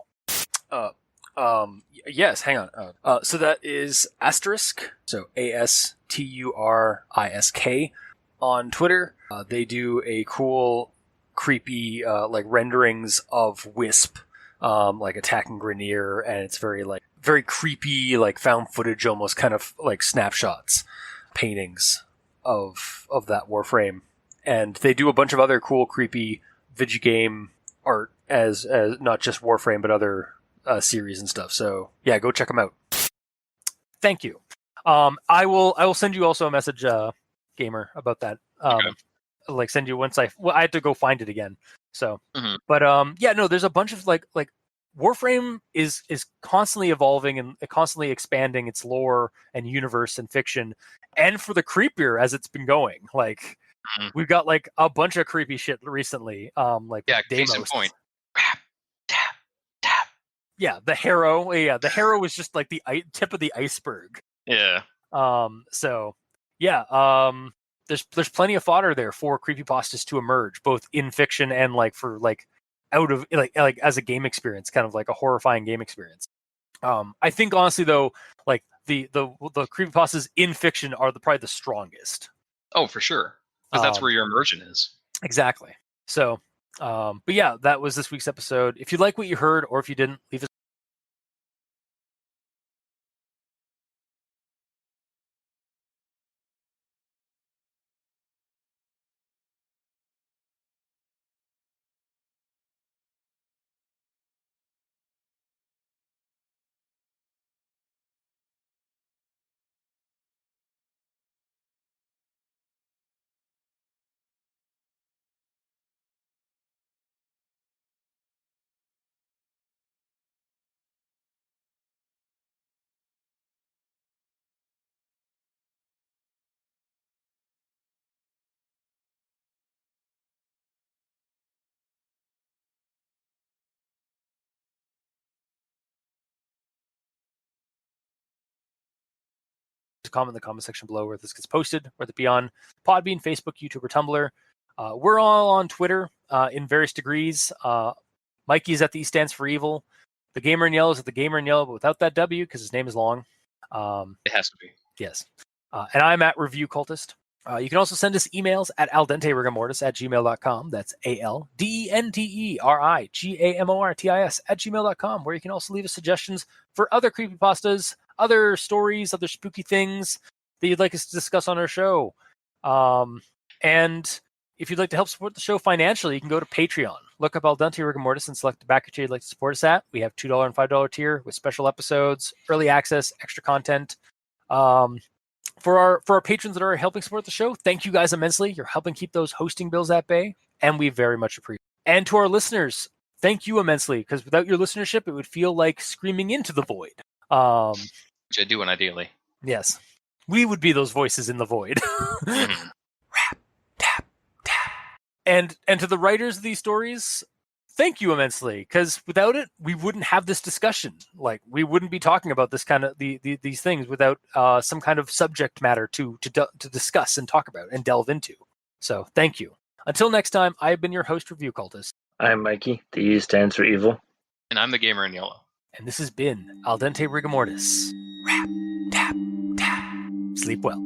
A: Yes, hang on. So that is Asterisk, so ASTURISK on Twitter. They do a cool, creepy like renderings of Wisp, like attacking Grenier, and it's very creepy, like found footage, almost kind of like snapshots, paintings of that Warframe, and they do a bunch of other cool, creepy video game art as not just Warframe but other series and stuff. So yeah, go check them out. Thank you. I will send you also a message, Gamer, about that. Like send you once I had to go find it again. So, but yeah, no, there's a bunch of like Warframe is constantly evolving and constantly expanding its lore and universe and fiction, and for the creepier as it's been going. Like we've got like a bunch of creepy shit recently. Like
C: case in point. Tap.
A: Yeah, the Harrow. Yeah, the Harrow is just like the tip of the iceberg.
C: Yeah.
A: So yeah. There's plenty of fodder there for creepypastas to emerge, both in fiction and like for like out of like as a game experience, kind of like a horrifying game experience. I think honestly though, like the creepypastas in fiction are probably the strongest.
C: Oh, for sure, because that's where your immersion is.
A: Exactly. So, but yeah, that was this week's episode. If you like what you heard, or if you didn't, leave us comment in the comment section below where this gets posted, whether it be on Podbean, Facebook, YouTube, or Tumblr. We're all on Twitter in various degrees. Mikey's at the E stands for evil. The Gamer in Yellow is at the Gamer in Yellow, but without that W because his name is long.
C: It has to be.
A: Yes. And I'm at Review Cultist. You can also send us emails at aldenterigamortis@gmail.com. That's ALDENTERIGAMORTIS@gmail.com, where you can also leave us suggestions for other creepypastas, other stories, other spooky things that you'd like us to discuss on our show. And if you'd like to help support the show financially, you can go to Patreon. Look up Aldente Rigamortis and select the backer tier you'd like to support us at. We have $2 and $5 tier with special episodes, early access, extra content. For our patrons that are helping support the show, thank you guys immensely. You're helping keep those hosting bills at bay, and we very much appreciate it. And to our listeners, thank you immensely, because without your listenership, it would feel like screaming into the void.
C: Which I do, and ideally.
A: Yes. We would be those voices in the void.
C: Mhm.
A: Rap, tap, tap. And to the writers of these stories, thank you immensely, because without it, we wouldn't have this discussion. Like, we wouldn't be talking about this kind of these things without some kind of subject matter to discuss and talk about and delve into. So, thank you. Until next time, I've been your host, Review Cultist.
D: I'm Mikey. The E stands for evil.
C: And I'm the Gamer in Yellow.
A: And this has been Aldente Rigamortis. Rap, tap, tap. Sleep well.